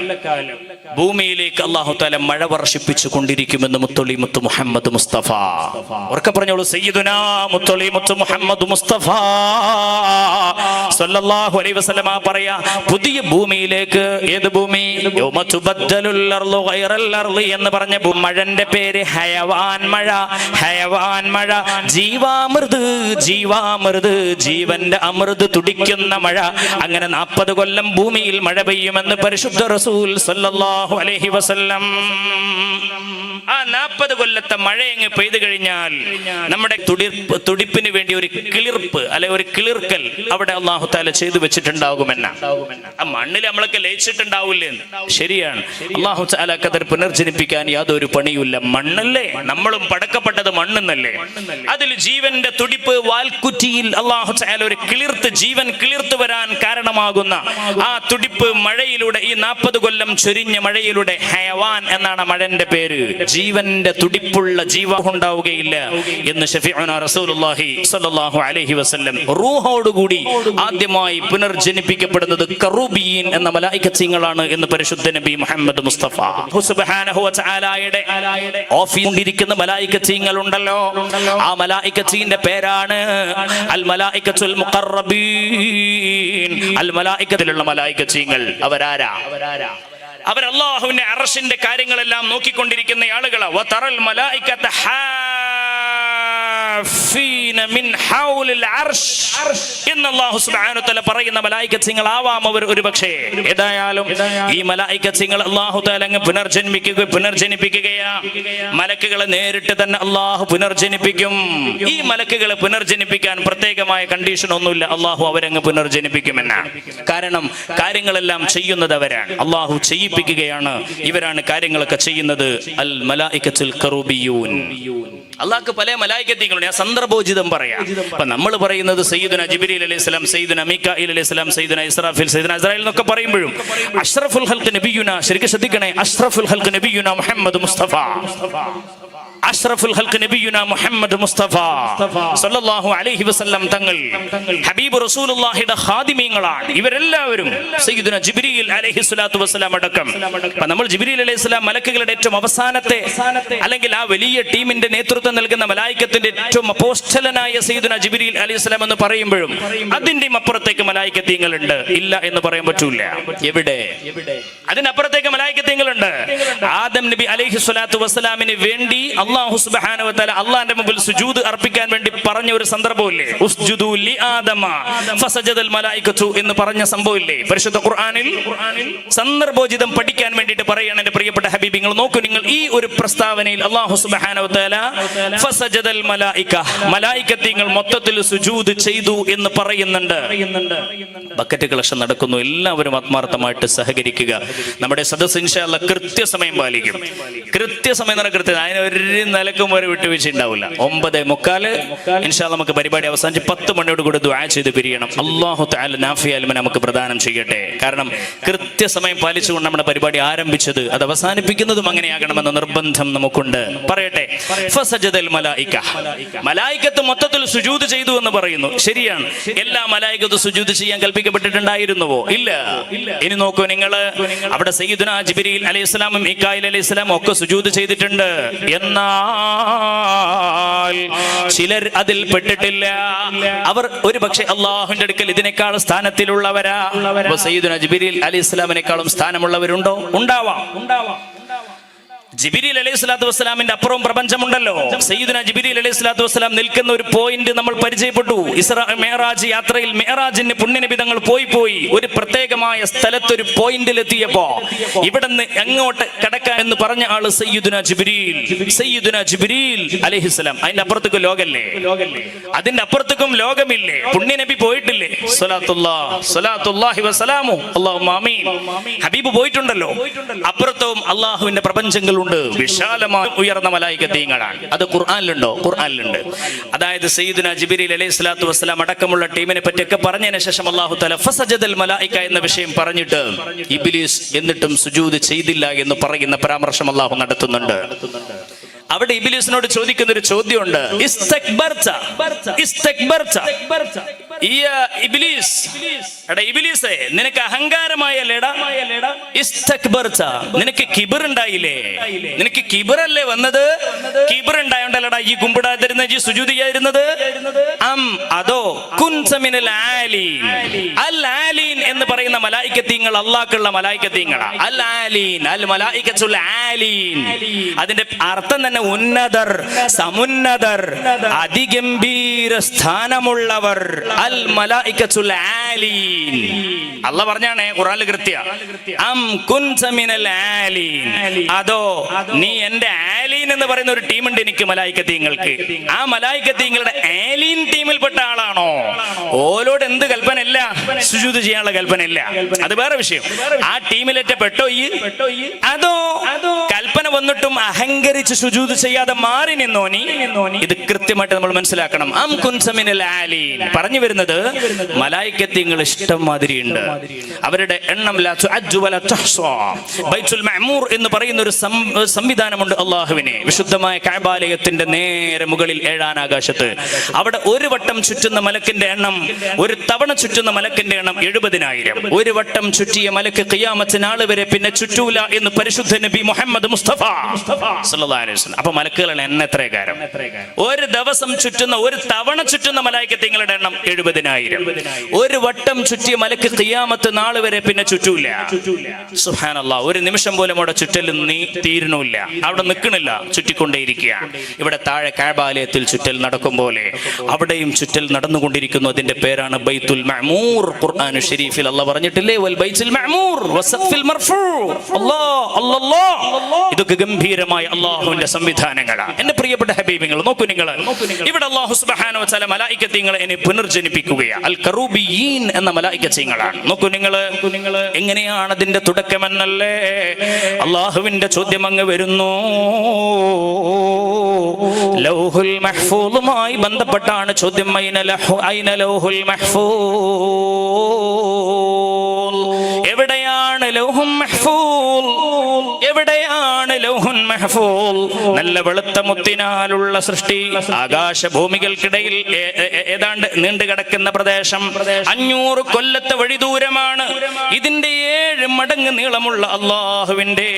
ഭൂമിയിലേക്ക് അല്ലാഹു തആല മഴ വർഷിപ്പിച്ചു കൊണ്ടിരിക്കുമെന്ന് മുത്തൊളി മുത്ത് മുഹമ്മദ് മുസ്തഫ. ഉറക്കെ പറഞ്ഞോളൂ, സയ്യിദുനാ മുത്തൊളി മുത്ത് മുഹമ്മദ് മുസ്തഫ സല്ലല്ലാഹു അലൈഹി വസല്ലമ പറയാ, പുതിയ ഭൂമിയിലേക്ക്. ഏത് ഭൂമി? യൗമ തുബദ്ദലുൽ അർളു ഗൈറൽ അർളി എന്ന് പറഞ്ഞ മഴന്റെ പേര് ഹയവാൻ മഴ. ഹയവാൻ മഴ, ജീവാമൃത്. ജീവാമൃത്, ജീവന്റെ അമൃത് തുടിക്കുന്ന മഴ. അങ്ങനെ 40 കൊല്ലം ഭൂമിയിൽ മഴ പെയ്യുമെന്ന് പരിശുദ്ധ റസൂൽ സല്ലല്ലാഹു അലൈഹി വസല്ലം. ആ 40 കൊല്ലത്തെ മഴയങ്ങ് പെയ്തു കഴിഞ്ഞാൽ നമ്മുടെ തുടിപ്പിന് വേണ്ടി ഒരു കിളിർപ്പ്, അല്ലെ ഒരു കിളിർക്കൽ അവിടെ അല്ലാഹു തആല ചെയ്തു വെച്ചിട്ടുണ്ടാകുമെന്ന. ആ മണ്ണിൽ നമ്മളൊക്കെ ലയിച്ചിട്ടുണ്ടാവില്ലേ? ശരിയാണ്. അല്ലാഹു തആല കദർ പുനർജനിപ്പിക്കാൻ യാതൊരു പണിയുമില്ല. മണ്ണല്ലേ, നമ്മളും പടക്കപ്പെട്ടത് മണ്ണെന്നല്ലേ. അതിൽ ജീവന്റെ തുടിപ്പ്, വാൽക്കുറ്റിയിൽ അല്ലാഹു തആല ഒരു ജീവൻ കിളിർത്തു വരാൻ കാരണമാകുന്ന ആ തുടിപ്പ് മഴയിലൂടെ, ഈ 40 കൊല്ലം ചൊരിഞ്ഞ മഴയിലൂടെ, ഹയവാൻ എന്നാണ് മഴന്റെ പേര്. ജീവന്റെ തുടിപ്പുള്ള ജീവൻ ഉണ്ടാവുകയില്ല എന്ന് ശഫീഉനാ റസൂലുള്ളാഹി സ്വല്ലല്ലാഹു അലൈഹി വസല്ലം. റൂഹോടുകൂടി ആദ്യമായി പുനർജനിപ്പിക്കപ്പെടുന്നത് കറൂബിയീൻ എന്ന മലായികത്തീങ്ങളാണ് എന്ന് പരിശുദ്ധ നബി മുഹമ്മദ് മുസ്തഫ സുബ്ഹാനഹു വ തആലയുടെ ഓഫീസിലിരിക്കുന്ന മലായികത്തീങ്ങൾ ഉണ്ടല്ലോ, ആ മലായികത്തിന്റെ പേരാണ് അൽ മലായികത്തുൽ മുഖറബീൻ. അൽ മലായികത്തിലുള്ള മലായികത്തീങ്ങൾ അവരാരാ? അവർ അല്ലാഹുവിന്റെ അർശിന്റെ കാര്യങ്ങളെല്ലാം നോക്കിക്കൊണ്ടിരിക്കുന്ന ആളുകളാ. വതറൽ മലായികത ഹാഫീന മിൻ ഹൗലിൽ അർശ് എന്ന് അല്ലാഹു സുബ്ഹാനഹു വ തആല പറയുന്ന മലായികത്തുകൾ ആവാം അവർ ഒരുപക്ഷേ. ഏതായാലും ഈ മലായികത്തുകൾ അല്ലാഹു തആല അങ്ങ് പുനർജനിപ്പിക്കുകയാ. മലക്കുകളെ നേരിട്ട് തന്നെ അല്ലാഹു പുനർജനിപ്പിക്കും. ഈ മലക്കുകളെ പുനർജനിപ്പിക്കാൻ പ്രത്യേകമായ കണ്ടീഷൻ ഒന്നുമില്ല, അല്ലാഹു അവരങ്ങ് പുനർജനിപ്പിക്കുമെന്ന. കാരണം കാര്യങ്ങളെല്ലാം ചെയ്യുന്നത് അവരാണ്, അല്ലാഹു ചെയ്യിപ്പിക്കുകയാണ്. ഇവരാണ് കാര്യങ്ങളൊക്കെ ചെയ്യുന്നത്. അൽ മലായികത്തുൽ കറൂബിയൂൻ. അള്ളാഹ്ക്ക് പല മലായികത്തുകളുണ്ട്. ഞാൻ സന്ദർഭോചിതം പറയാം. അപ്പൊ നമ്മൾ പറയുന്നത് സയ്യിദുനാ ജിബ്രീൽ അലൈഹിസ്സലാം, സയ്യിദുനാ മീകായിൽ അലൈഹിസ്സലാം, സയ്യിദുനാ ഇസ്രാഫീൽ, സയ്യിദുനാ ഇസ്രായേൽ എന്നൊക്കെ പറയുമ്പോഴും അഷ്റഫുൽ ഖൽഖ് നബിയുനാ, ശരിക്കും ശ്രദ്ധിക്കണേ, അഷ്റഫുൽ ഖൽഖ് നബിയുനാ മുഹമ്മദ് മുസ്തഫ. അഷ്റഫുൽ ഖൽഖ് നബിയുനാ മുഹമ്മദ് മുസ്തഫ സല്ലല്ലാഹു അലൈഹി വസല്ലം തങ്ങൾ ഹബീബ് റസൂലുള്ളാഹിയുടെ ഖാദിമീങ്ങളാണ്. ഇവരെല്ലാവരും സയ്യിദുനാ ജിബ്രീൽ അലൈഹിസ്സലാത്തു വസ്സലാം അടക്കം. നമ്മൾ ജിബ്രീൽ അലൈഹിസ്സലാം മലക്കുകളുടെ ഏറ്റവും അവസാനത്തെ, അല്ലെങ്കിൽ ആ വലിയ ടീമിന്റെ നേതൃത്വം നൽകുന്ന മലായികത്തിന്റെ ഏറ്റവും അപ്പോസ്തലനായ സയ്യിദുനാ ജിബ്രീൽ അലൈഹിസ്സലാം എന്ന് പറയുമ്പോഴും അതിന്റെയും അപ്പുറത്തേക്ക് മലായികത്തുകളുണ്ട്. ഇല്ല എന്ന് പറയാൻ പറ്റൂല. എവിടെ? അതിനപ്പുറത്തേക്ക് മലായികത്തുകളുണ്ട്. ആദം നബി അലൈഹിസ്സലാത്തു വസ്സലാമിന് വേണ്ടി അല്ലാഹു സുബ്ഹാനഹു വ തആല അല്ലാഹുവിന്റെ മുമ്പിൽ സുജൂദ് അർപ്പിക്കാൻ വേണ്ടി പറഞ്ഞ ഒരു സംദർഭമില്ലേ? ഉസ്ജുദു ലി ആദമ ഫസജദൽ മലായികതു എന്ന് പറഞ്ഞ സംഭവമില്ലേ പരിശുദ്ധ ഖുർആനിൽ? സന്ദർഭോചിതം പഠിക്കാൻ വേണ്ടിയിട്ട് പറയാണ് എൻ്റെ പ്രിയപ്പെട്ട ഹബീബിങ്ങൾ. നോക്കൂ നിങ്ങൾ, ഈ ഒരു പ്രസ്താവനയിൽ അല്ലാഹു സുബ്ഹാനഹു വ തആല ഫസജദൽ മലായിക, മലായികത്തുകൾ മൊത്തത്തിൽ സുജൂദ് ചെയ്തു എന്ന് പറയുന്നുണ്ട്. ബക്കറ്റ് കളക്ഷൻ നടക്കുന്നു. എല്ലാവരും ആത്മാർത്ഥമായിട്ട് സഹകരിക്കുക. നമ്മുടെ സദസ്സ് ഇൻഷാ അല്ലാഹ് കൃത്യസമയം പാലിക്കും. കൃത്യസമയം നടക്കരുത്. അതിനൊരു നിലക്കും ഒരു വിട്ടുവീഴ്ച ഉണ്ടാവില്ല. 9:45 ഇൻഷാ അല്ലാഹ് നമുക്ക് പരിപാടി അവസാനിച്ച് 10 മണിയോട് കൂടി ദുആ ചെയ്ത് പിരിയണം. അല്ലാഹു തആല നാഫിയ ഇൽമ നമുക്ക് പ്രദാനം ചെയ്യട്ടെ. കാരണം കൃത്യസമയം പാലിച്ചുകൊണ്ട് നമ്മുടെ പരിപാടി ആരംഭിച്ചത്, അത് അവസാനിപ്പിക്കുന്നതും അങ്ങനെയാകണമെന്ന നിർബന്ധം നമുക്കുണ്ട്. പറയട്ടെ, ഫസജദൽ മലായിക, മലായികത്ത് മൊത്തത്തിൽ സുജൂദ് ചെയ്തു എന്ന് പറയുന്നു. ശരിയാണ്. എല്ലാ മലായികത്തും സുജൂദ് ചെയ്യാൻ കൽപ്പിക്കപ്പെട്ടിട്ടുണ്ടായിരുന്നുവോ? ഇല്ല. ഇനി നോക്കൂ നിങ്ങൾ, അവിടെ സയ്യിദുനാ ജിബ്രീൽ അലൈഹിസ്സലാമും മീകായിൽ അലൈഹിസ്സലാമും ഒക്കെ സുജൂദ് ചെയ്തിട്ടുണ്ട്. എന്നാൽ ചിലർ അതിൽ പെട്ടിട്ടില്ല. അവർ ഒരു പക്ഷേ അല്ലാഹുവിന്റെ അടുക്കൽ ഇതിനേക്കാൾ സ്ഥാനത്തിലുള്ളവരാ. സയ്യിദുനാ ജിബ്രീൽ അലൈഹിസ്സലാമിനേക്കാളും സ്ഥാനമുള്ളവരുണ്ടോ? ഉണ്ടാവാം. ജിബ്രീൽ അലൈഹി സ്വലാത്തു വസ്സലാമിന്റെ അപ്പുറവും പ്രപഞ്ചമുണ്ടല്ലോ. സയ്യിദുന ജിബ്രീൽ അലൈഹി സ്വലാത്തു വസ്സലാം നിൽക്കുന്ന ഒരു പോയിന്റ് നമ്മൾ പരിചയപ്പെട്ടു. ഇസ്രാ മിഅ്റാജ് യാത്രയിൽ മിഅ്റാജിന് പുണ്യനബി തങ്ങൾ പോയി ഒരു പ്രത്യേകമായ സ്ഥലത്ത് ഒരു പോയിന്റിൽ എത്തിയപ്പോ ഇവിടുന്ന് എങ്ങോട്ട് കടക്കാൻ എന്ന് പറഞ്ഞ ആള് സയ്യിദുന ജിബ്രീൽ അലൈഹിസ്സലാം. അതിന്റെ അപ്പുറത്തേക്ക് ലോകല്ലേ, അതിന്റെ അപ്പുറത്തേക്കും ലോകമില്ലേ, പുണ്യനബി പോയിട്ടില്ലേ? സ്വലാത്തുല്ലാഹി വസലാമു അല്ലാഹുമ്മ ആമീൻ. ഹബീബ് പോയിട്ടുണ്ടല്ലോ. അപ്പുറത്തും അള്ളാഹുവിന്റെ പ്രപഞ്ചങ്ങളുണ്ട്, വിശാലമായ ഉയർന്ന മലായികത്തീങ്ങളാണ്. അത് ഖുർആനിലുണ്ടോ? ഖുർആനിലുണ്ട്. അതായത് സയ്യിദുന ജിബ്രീൽ അലൈഹി സ്വലാത്തു വസ്സലാം അടക്കമുള്ള ടീമിനെ പറ്റിയൊക്കെ പറഞ്ഞതിന് ശേഷം അല്ലാഹു തആല ഫസജദൽ മലായിക എന്ന വിഷയം പറഞ്ഞിട്ട് ഇബ്ലീസ് എന്നിട്ടും സുജൂദ് ചെയ്തില്ല എന്ന് പറയുന്ന പരാമർശം അല്ലാഹു നടത്തുന്നുണ്ട്. അവിടെ ഇബ്ലീസിനോട് ചോദിക്കുന്ന ഒരു ചോദ്യമുണ്ട്. ഇബ്ലീസേ, നിനക്ക് അഹങ്കാരമായല്ലേടാ? നിനക്ക് കിബർ ഉണ്ടായില്ലേ? നിനക്ക് കിബറല്ലേ വന്നത്? കിബർ ഉണ്ടായോണ്ടല്ലടാ ഈ കുമ്പിടാതിരുന്ന ഈ സുജൂദ് ചെയ്യാതിരുന്നത്? അതോ കുൻത മിനൽ ആലീൻ. അൽ ആലീൻ എന്ന് പറയുന്ന മലായികത്തീങ്ങൾ അല്ലാഹുള്ള മലായികത്തീങ്ങളാ. അൽ ആലീൻ, അൽ മലായികത്തുൽ ആലീൻ. അതിന്റെ അർത്ഥം തന്നെ ഉന്നതർ, സമുന്നതർ, അതിഗംഭീര സ്ഥാനമുള്ളവർ. അൽ മലായികത്തുൽ ആലീൻ. അല്ലാഹ് പറഞ്ഞാണേ ഖുർആനിൽ കൃത്യ. കുൻത മിനൽ ആലീൻ. അതോ നീ എന്റെ ആലീൻ എന്ന് പറയുന്ന ഒരു ടീമുണ്ട് എനിക്ക് മലായികത്തീങ്ങൾക്ക്. ആ മലായികത്തീങ്ങളുടെ ആലീൻ ടീമിൽപ്പെട്ട ആളാണോ? ഓലോട് എന്ത് കൽപ്പന ഇല്ല? സുജൂദ് ചെയ്യാനുള്ള കൽപ്പന ഇല്ല. അത് വേറെ വിഷയം. ആ ടീമിലേറ്റ പെട്ടോ ഈ? അതോ കൽപ്പന വന്നിട്ടും അഹങ്കരിച്ച് സുജൂദ് ചെയ്യാതെ മാറി നിന്നോ നീ? ഇത് കൃത്യമായിട്ട് നമ്മൾ മനസ്സിലാക്കണം. പറഞ്ഞു വരുന്നത് മലായികത്തീങ്ങൾ ഇഷ്ടം മാതിരി ഉണ്ട്. അവരുടെ എണ്ണം ബൈത്തുൽ മഅ്മൂർ എന്ന് പറയുന്ന ഒരു സംവിധാനമുണ്ട് അള്ളാഹുവിനെ. വിശുദ്ധമായ കഅബാലയത്തിന്റെ നേരെ മുകളിൽ 7-ാം ആകാശത്ത്. അവിടെ ഒരു വട്ടം ചുറ്റുന്ന മലക്കിന്റെ എണ്ണം, ഒരു തവണ ചുറ്റുന്ന മലക്കിന്റെ എണ്ണം 70,000. ഒരു വട്ടം ചുറ്റിയ മലക്ക് ഖിയാമത്ത് നാൾ വരെ പിന്നെ ചുറ്റൂല എന്ന് പരിശുദ്ധ നബി മുഹമ്മദ് മുസ്തഫ സല്ലല്ലാഹു അലൈഹി വസല്ലം. അപ്പൊ മലക്കുകളുടെ എണ്ണം എത്രകാരം? ഒരു ദിവസം ചുറ്റുന്ന, ഒരു തവണ ചുറ്റുന്ന മലായികത്തീങ്ങളുടെ എണ്ണം 70,000. ഒരു വട്ടം ചുറ്റിയ മലക്ക് ഖിയാമത്ത് നാൾ വരെ പിന്നെ ചുറ്റൂല. സുബ്ഹാനല്ലാഹ്. ഒരു നിമിഷം പോലും അവിടെ ചുറ്റൽ തീരുന്നില്ല, അവിടെ നിൽക്കണില്ല, ചുറ്റിക്കൊണ്ടേയിരിക്കുകയാണ്. ഇവിടെ താഴെ കഅബാലയത്തിൽ ചുറ്റൽ നടക്കും പോലെ അവിടെയും ചുറ്റൽ നടന്നുകൊണ്ടിരിക്കുന്നു. അതിന്റെ പേരാണ് ബൈത്തുൽ മഅ്മൂർ. ഖുർആൻ ശരീഫിൽ അല്ലാഹ് പറഞ്ഞിട്ടില്ലേ, വൽ ബൈത്തുൽ മഅ്മൂർ വസഖ്ഫിൽ മർഫൂ. അല്ലാഹ് ഇതൊക്കെ ഗംഭീരമായ അല്ലാഹുവിന്റെ സംവിധാനങ്ങളാണ്. എന്റെ പ്രിയപ്പെട്ട ഹബീബിങ്ങൾ, നോക്കൂ നിങ്ങൾ. ഇവിടെ അല്ലാഹു സുബ്ഹാനഹു വ തആല മലായികത്തീങ്ങളെ ഇനി പുനർജനിപ്പിക്കുകയാണ്. അൽ കറൂബിയീൻ എന്ന മലായികത്തീങ്ങളാണ്. നോക്കൂ നിങ്ങൾ, എങ്ങനെയാണ് അതിന്റെ തുടക്കമെന്നല്ലേ അല്ലാഹുവിന്റെ ചോദ്യം അങ്ങ് വരുന്നു. ലൗഹുൽ മഹ്ഫൂളുമായി ബന്ധപ്പെട്ടാണ് ചോദ്യം. ഐന ലൗഹുൽ മഹ്ഫൂൾ. എവിടെയാണ് ലൗഹുൽ മഹ്ഫൂൾ? എവിടെയാണ് ലൗഹുൽ മഹ്ഫൂൾ? നല്ല വെളുത്ത മുത്തിനാലുള്ള സൃഷ്ടി, ആകാശഭൂമികൾക്കിടയിൽ ഏതാണ്ട് നീണ്ടു കിടക്കുന്ന പ്രദേശം. 500 കൊല്ലത്തെ വഴി ദൂരമാണ്. ഇതിന്റെ 7 മടങ്ങ് നീളമുള്ള അള്ളാഹുവിന്റെ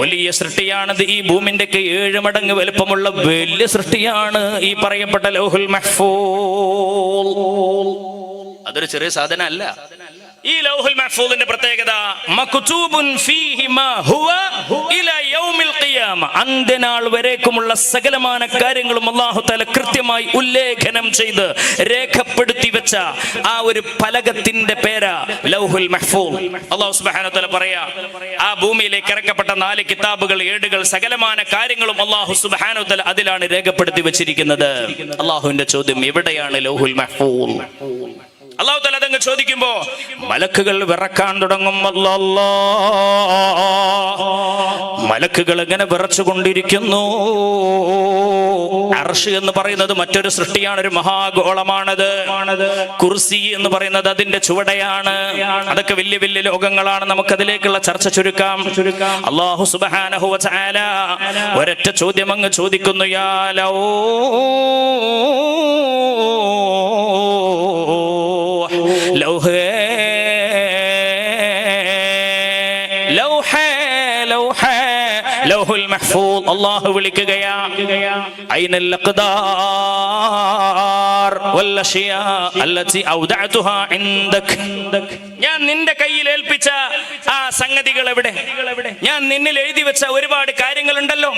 വലിയ സൃഷ്ടിയാണത്. ഈ ഭൂമിന്റെ 7 മടങ്ങ് വലുപ്പമുള്ള വലിയ സൃഷ്ടിയാണ് ഈ പറയപ്പെട്ട ലൗഹുൽ മഹ്ഫൂൾ. അതൊരു ചെറിയ സാധനം അല്ല. ഈ ലൗഹുൽ മഹ്ഫൂളിന്റെ പ്രത്യേകത മക്തൂബുൻ ഫീഹി മാ ഹുവ ഇലാ യൗമിൽ ഖിയാമ. അന്ത്യനാൾ വരേക്കുമുള്ള സകലമാന കാര്യങ്ങളും അല്ലാഹു തആല കൃത്യമായി ഉല്ലേഖനം ചെയ്ത് രേഖപ്പെടുത്തി വെച്ച ആ ഒരു ഫലകത്തിന്റെ പേരാ ലൗഹുൽ മഹ്ഫൂൾ. അല്ലാഹു സുബ്ഹാനഹു വ തആല പറയാ, ആ ഭൂമിയിലേക്ക് ഇറക്കപ്പെട്ട 4 കിതാബുകൾ, ഏടുകൾ, സകലമാന കാര്യങ്ങളും അല്ലാഹു സുബ്ഹാനഹു വ തആല അതിലാണ് രേഖപ്പെടുത്തി വെച്ചിരിക്കുന്നത്. അല്ലാഹുവിന്റെ ചോദ്യം, എവിടെയാണ് ലൗഹുൽ മഹ്ഫൂൾ? അല്ലാഹു തആല അതങ്ങ് ചോദിക്കുമ്പോ മലക്കുകൾ വിറക്കാൻ തുടങ്ങും. മലക്കുകൾ ഇങ്ങനെ വിറച്ചുകൊണ്ടിരിക്കുന്നു. അർശ് എന്ന് പറയുന്നത് മറ്റൊരു സൃഷ്ടിയാണ്, ഒരു മഹാഗോളമാണത്. കുർസി എന്ന് പറയുന്നത് അതിന്റെ ചുവടയാണ്. അതൊക്കെ വലിയ വലിയ ലോകങ്ങളാണ്. നമുക്കതിലേക്കുള്ള ചർച്ച ചുരുക്കാം. അല്ലാഹു സുബ്ഹാനഹു വ തആല ഒരൊറ്റ ചോദ്യം അങ്ങ് ചോദിക്കുന്നു. യാ ലൗഹുൽ മഹ്ഫൂൾ. അല്ലാഹു വിളിക്കുകയാ, ഐനൽ അഖ്ദാർ വൽ അഷ്യാ അല്ലതി ഔദഅതുഹാ ഇൻദക്. ഞാൻ നിന്റെ കയ്യിൽ ഏൽപ്പിച്ച ആ സംഗതികൾ എവിടെ? ഞാൻ നിന്നിൽ എഴുതി വെച്ച ഒരുപാട് കാര്യങ്ങളുണ്ടല്ലോ,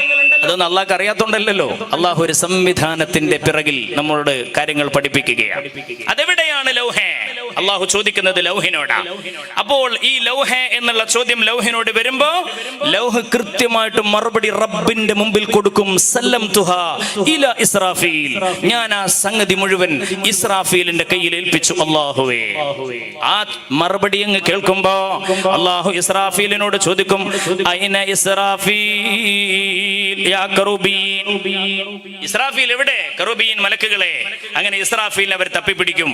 അതൊന്നും അള്ളാഹ്ക്ക് അറിയാത്തോണ്ടല്ലോ. അള്ളാഹു ഒരു സംവിധാനത്തിന്റെ പിറകിൽ നമ്മളോട് കാര്യങ്ങൾ പഠിപ്പിക്കുകയാണ്. അതെവിടെയാണ് ലൗഹേ? അള്ളാഹു ചോദിക്കുന്നത് ലൗഹിനോടാ. അപ്പോൾ ഈ ലൗഹേ എന്നുള്ള ചോദ്യം ലൗഹിനോട് വരുമ്പോ ലൗഹ് കൃത്യമായിട്ട് മറുപടി റബ്ബിന്റെ മുമ്പിൽ കൊടുക്കും. സല്ലംതുഹാ ഇലാ ഇസ്രാഫീൽ, ഞാൻ ആ സംഗതി മുഴുവൻ ഇസ്രാഫീലിന്റെ കയ്യിൽ ഏൽപ്പിച്ചു. അല്ലാഹുവേ, ആ മറുപടി അങ്ങ് കേൾക്കുമ്പോ അല്ലാഹു ഇസ്രാഫീലിനോട് ചോദിക്കും, ഐന ഇസ്രാഫീൽ യാ കറൂബീൻ, ഇസ്രാഫീൽ എവിടെ? കറൂബീൻ മലക്കുകളെ. അങ്ങനെ ഇസ്രാഫീലിനെ അവർ തപ്പിപ്പിടിക്കും.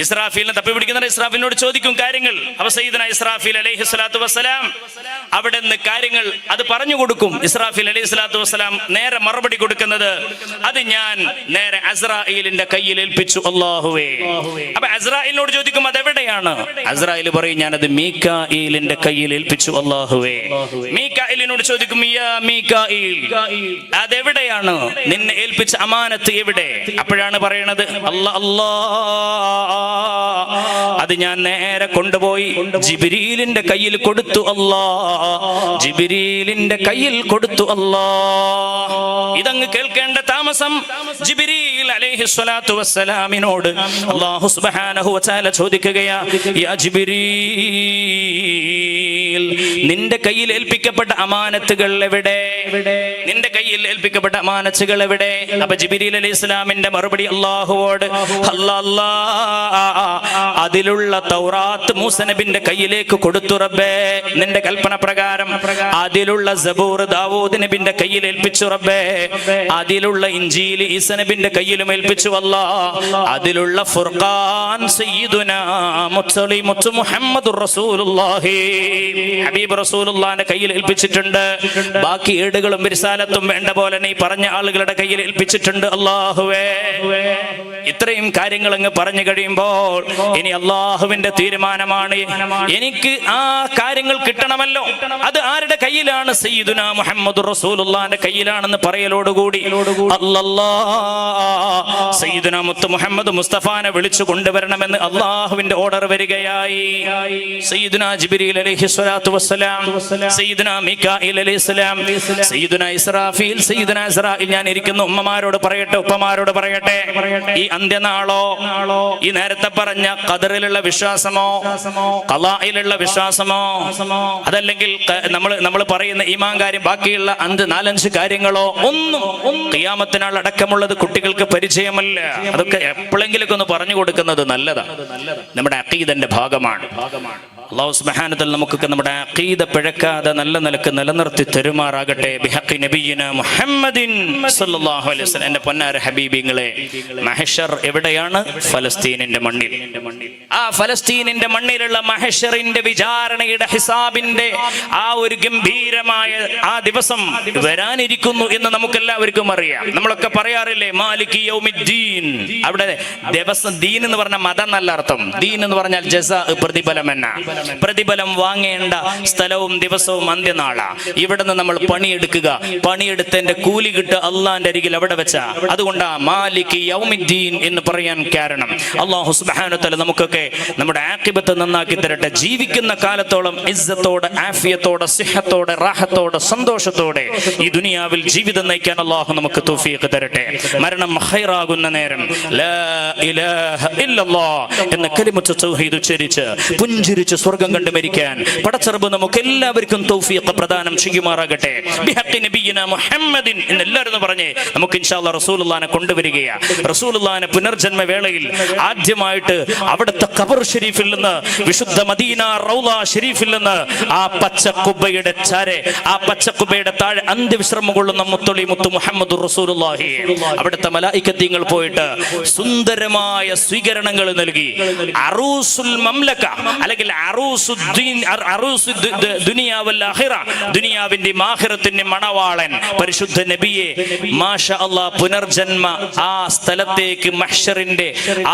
ഇസ്രാഫീലിനെ തപ്പിപ്പിടിക്കുന്ന ഇസ്രാഫീലിനോട് ചോദിക്കും കാര്യങ്ങൾ. അപ്പൊ സയ്യിദുനാ ഇസ്രാഫീൽ അലൈഹി സ്വലാത്തു വസ്സലാം അവിടെ നിന്ന് കാര്യങ്ങൾ അത് പറഞ്ഞു കൊടുക്കും. ഇസ്രാഫീൽ അലൈഹി സ്വലാത്തു വസ്സലാം നേരെ മറുപടി കൊടുക്കുന്നത്, അത് ഞാൻ നേരെ അസ്രാഈലിന്റെ കയ്യിൽ ഏൽപ്പിച്ചു. അല്ലാഹുവേ. അപ്പൊ അസ്രാഈലിനോട് ചോദിക്കും അതെവിടെയാണ്? അസ്രാഈൽ പറയും, ഞാനത് മീകാഈലിന്റെ കയ്യിൽ ഏൽപ്പിച്ചു. അല്ലാഹുവേ. മീകാഈലിനോട് ചോദിക്കും, യാ മീകാഈൽ, അതെവിടെയാണ്? നിന്നെ ഏൽപ്പിച്ച അമാനത്ത് എവിടെ? അപ്പോഴാണ് പറയണത്, അത് ഞാൻ നേരെ കൊണ്ടുപോയി ജിബ്രീലിന്റെ കയ്യിൽ കൊടുത്തു. ജിബ്രീലിന്റെ കയ്യിൽ കൊടുത്തു. ഇതങ്ങ് കേൾക്കേണ്ട താമസം ജിബ്രീൽ അലൈഹിസ്സലാത്തു വസ്സലാമിനോട് അല്ലാഹു സുബ്ഹാനഹു വ തആല ചോദിക്കുകയാ, യാ ജിബ്രീൽ, നിന്റെ കയ്യിൽ ഏൽപ്പിക്കപ്പെട്ട അമാനത്തുകൾ എവിടെ? നിന്റെ കയ്യിൽ ഏൽപ്പിക്കപ്പെട്ട അമാനത്തുകൾ എവിടെ? അപ്പൊ ജിബ്രീൽ അലൈഹിസ്സലാമിന്റെ മറുപടി അല്ലാഹുവോട്, അതിലുള്ള തൗറാത്ത് മൂസ നബിന്റെ കയ്യിലേക്ക് കൊടുത്തു റബ്ബേ, നിന്റെ കൽപ്പന പ്രകാരം. അതിലുള്ള സബൂർ ദാവൂദ് നബിന്റെ കയ്യിൽ ഏൽപ്പിച്ചു റബ്ബേ. അതിലുള്ള ഇൻജീൽ ഈസ നബിന്റെ കയ്യിലും ഏൽപ്പിച്ചു അല്ലാഹ്. അതിലുള്ള ഫുർഖാൻ സയ്യിദുനാ മുത്തു മുഹമ്മദുർ റസൂലുള്ളാഹി ഹബീബ് റസൂലുള്ളാഹിന്റെ കയ്യിൽ ഏൽപ്പിച്ചിട്ടുണ്ട്. ബാക്കി ഏടുകളും റിസാലത്തും വേണ്ട പോലെ നീ പറഞ്ഞ ആളുകളുടെ കയ്യിൽ ഏൽപ്പിച്ചിട്ടുണ്ട്. അല്ലാഹുവേ, ഇത്രയും കാര്യങ്ങൾ അങ്ങ് പറഞ്ഞു കഴിയുമ്പോൾ ഇനി അള്ളാഹുവിന്റെ തീരുമാനമാണ്. എനിക്ക് ആ കാര്യങ്ങൾ കിട്ടണമല്ലോ. അത് ആരുടെ കയ്യിലാണ്? സയ്യിദുനാ മുഹമ്മദുർ റസൂലുള്ളാഹിന്റെ കയ്യിലാണെന്ന് പറയലോടുകൂടി സയ്യിദുനാ മുത്ത് മുഹമ്മദ് മുസ്തഫാനെ വിളിച്ചു കൊണ്ടുവരണമെന്ന് അള്ളാഹുവിന്റെ ഓർഡർ വരികയായി. സയ്യിദുനാ ജിബ്രീൽ അലൈഹിസ്സലാത്തു വസ്സലാം, സയ്യിദുനാ മീകായിൽ അലൈഹിസ്സലാം, സയ്യിദുനാ ഇസ്രാഫീൽ, സയ്യിദുനാ ഇസ്രാഈൽ. ഞാൻ ഇരിക്കുന്ന ഉമ്മമാരോട് പറയട്ടെ, ഉപ്പമാരോട് പറയട്ടെ, ഈ അന്ത്യനാളോ, ഈ നേരത്തെ പറഞ്ഞ ഖദറിലുള്ള വിശ്വാസമോ, ഖളായിലുള്ള വിശ്വാസമോ, അതല്ലെങ്കിൽ നമ്മൾ പറയുന്ന ഈമാൻ കാര്യം, ബാക്കിയുള്ള 4-5 കാര്യങ്ങളോ ഒന്നും ഖിയാമത്തിനാൾ അടക്കമുള്ളത് കുട്ടികൾക്ക് പരിചയമല്ല. അതൊക്കെ എപ്പോഴെങ്കിലൊക്കെ ഒന്ന് പറഞ്ഞു കൊടുക്കുന്നത് നല്ലതാണ്. നമ്മുടെ അഖീദന്റെ ഭാഗമാണ്. അല്ലാഹു സുബ്ഹാനഹു വ തആല നമുക്കൊക്കെ നമ്മുടെ അഖീദ പിഴക്കാതെ നല്ല നിലക്ക് നിലനിർത്തി തരുമാറാകട്ടെ. ബിഹഖി നബിയിന മുഹമ്മദിൻ സല്ലല്ലാഹു അലൈഹി വസല്ലം. എൻ്റെ പൊന്നാര ഹബീബിങ്ങളെ, മഹ്ശർ എവിടെയാണ്? ഫലസ്തീനിന്റെ മണ്ണിൽ. ആ ഫലസ്തീനിന്റെ മണ്ണിലുള്ള മഹ്ശറിന്റെ വിചാരണയുടെ ഹിസാബിന്റെ ആ ഒരു ഗംഭീരമായ ആ ദിവസം വരാനിരിക്കുന്നു എന്ന് നമുക്കെല്ലാവർക്കും അറിയാം. നമ്മളൊക്കെ പറയാറില്ലേ, മാലികി യൗമിദ്ദീൻ. അവിടെ ദിവസം, ദീൻ എന്ന് പറഞ്ഞാൽ മതം എന്നല്ല അർത്ഥം. ദീൻ എന്ന് പറഞ്ഞാൽ ജസാ, പ്രതിഫലം എന്ന. പ്രതിഫലം വാങ്ങേണ്ട സ്ഥലവും ദിവസവും അന്ത്യനാളാ. ഇവിടെ നിന്ന് നമ്മൾ പണിയെടുക്കുക, പണിയെടുത്തതിന്റെ കൂലി കിട്ടുക അള്ളാന്റെ അരികിൽ അവിടെ വെച്ചാ. അതുകൊണ്ടാ മാലികി യൗമിദ്ദീൻ എന്ന് പറയാൻ കാരണം. അല്ലാഹു സുബ്ഹാനഹു വ തആല നമുക്കൊക്കെ നമ്മുടെ ആഖിബത്ത് നന്നാക്കി തരട്ടെ. ജീവിക്കുന്ന കാലത്തോളം ഇസ്സത്തോടെ, ആഫിയത്തോടെ, സിഹത്തോടെ, റാഹത്തോടെ, സന്തോഷത്തോടെ ഈ ദുനിയാവിൽ ജീവിതം നയിക്കാൻ അല്ലാഹു നമുക്ക് തൗഫീഖ് തരട്ടെ. മരണം ഖൈറാകുന്ന നേരം ലാ ഇലാഹ ഇല്ലല്ലാഹ് എന്ന കലിമത്ത് തൗഹീദ് ഉച്ചരിച്ച് പുഞ്ചിരിച്ച് സ്വർഗം കണ്ട് മരിക്കാൻ പടച്ചറബ് നമുക്ക് എല്ലാവർക്കും തൗഫീഖ് പ്രദാനം ചെയ്യുമാറാകട്ടെ. ബിഹഖി നബിയിന മുഹമ്മദിൻ എന്ന് എല്ലാവരും പറഞ്ഞ് നമുക്ക് ഇൻഷാ അല്ലാഹ് റസൂലുള്ളാഹിനെ കൊണ്ടുവരികയാണ്. റസൂലുള്ളാഹിനെ പുനർജന്മ വേളയിൽ ആദ്യമായിട്ട് അവിടുത്തെ ഖബർ ഷരീഫിൽ നിന്ന്, വിശുദ്ധ മദീന റൗള ഷരീഫിൽ നിന്ന് ആ പച്ചക്കുബയുടെ ചാരെ, ആ പച്ചക്കുബയുടെ താഴെ അന്ത്യവിശ്രമം കൊള്ളുന്ന മുത്തൊളി മുത്തു മുഹമ്മദുർ റസൂലുള്ളാഹി അവിടുത്തെ മലായികത്തീങ്ങൾ പോയിട്ട് സുന്ദരമായ സ്വീകരണങ്ങൾ നൽകി. അറൂസുൽ മംലക അല്ലെങ്കിൽ ദുനിയാവിന്റെ ആഖിറത്തിന്റെ മണവാളൻ പരിശുദ്ധ നബിയെ മാഷാ അല്ലാഹ് പുനർജന്മ ആ സ്ഥലത്തേക്ക്, മഹ്ശറിന്റെ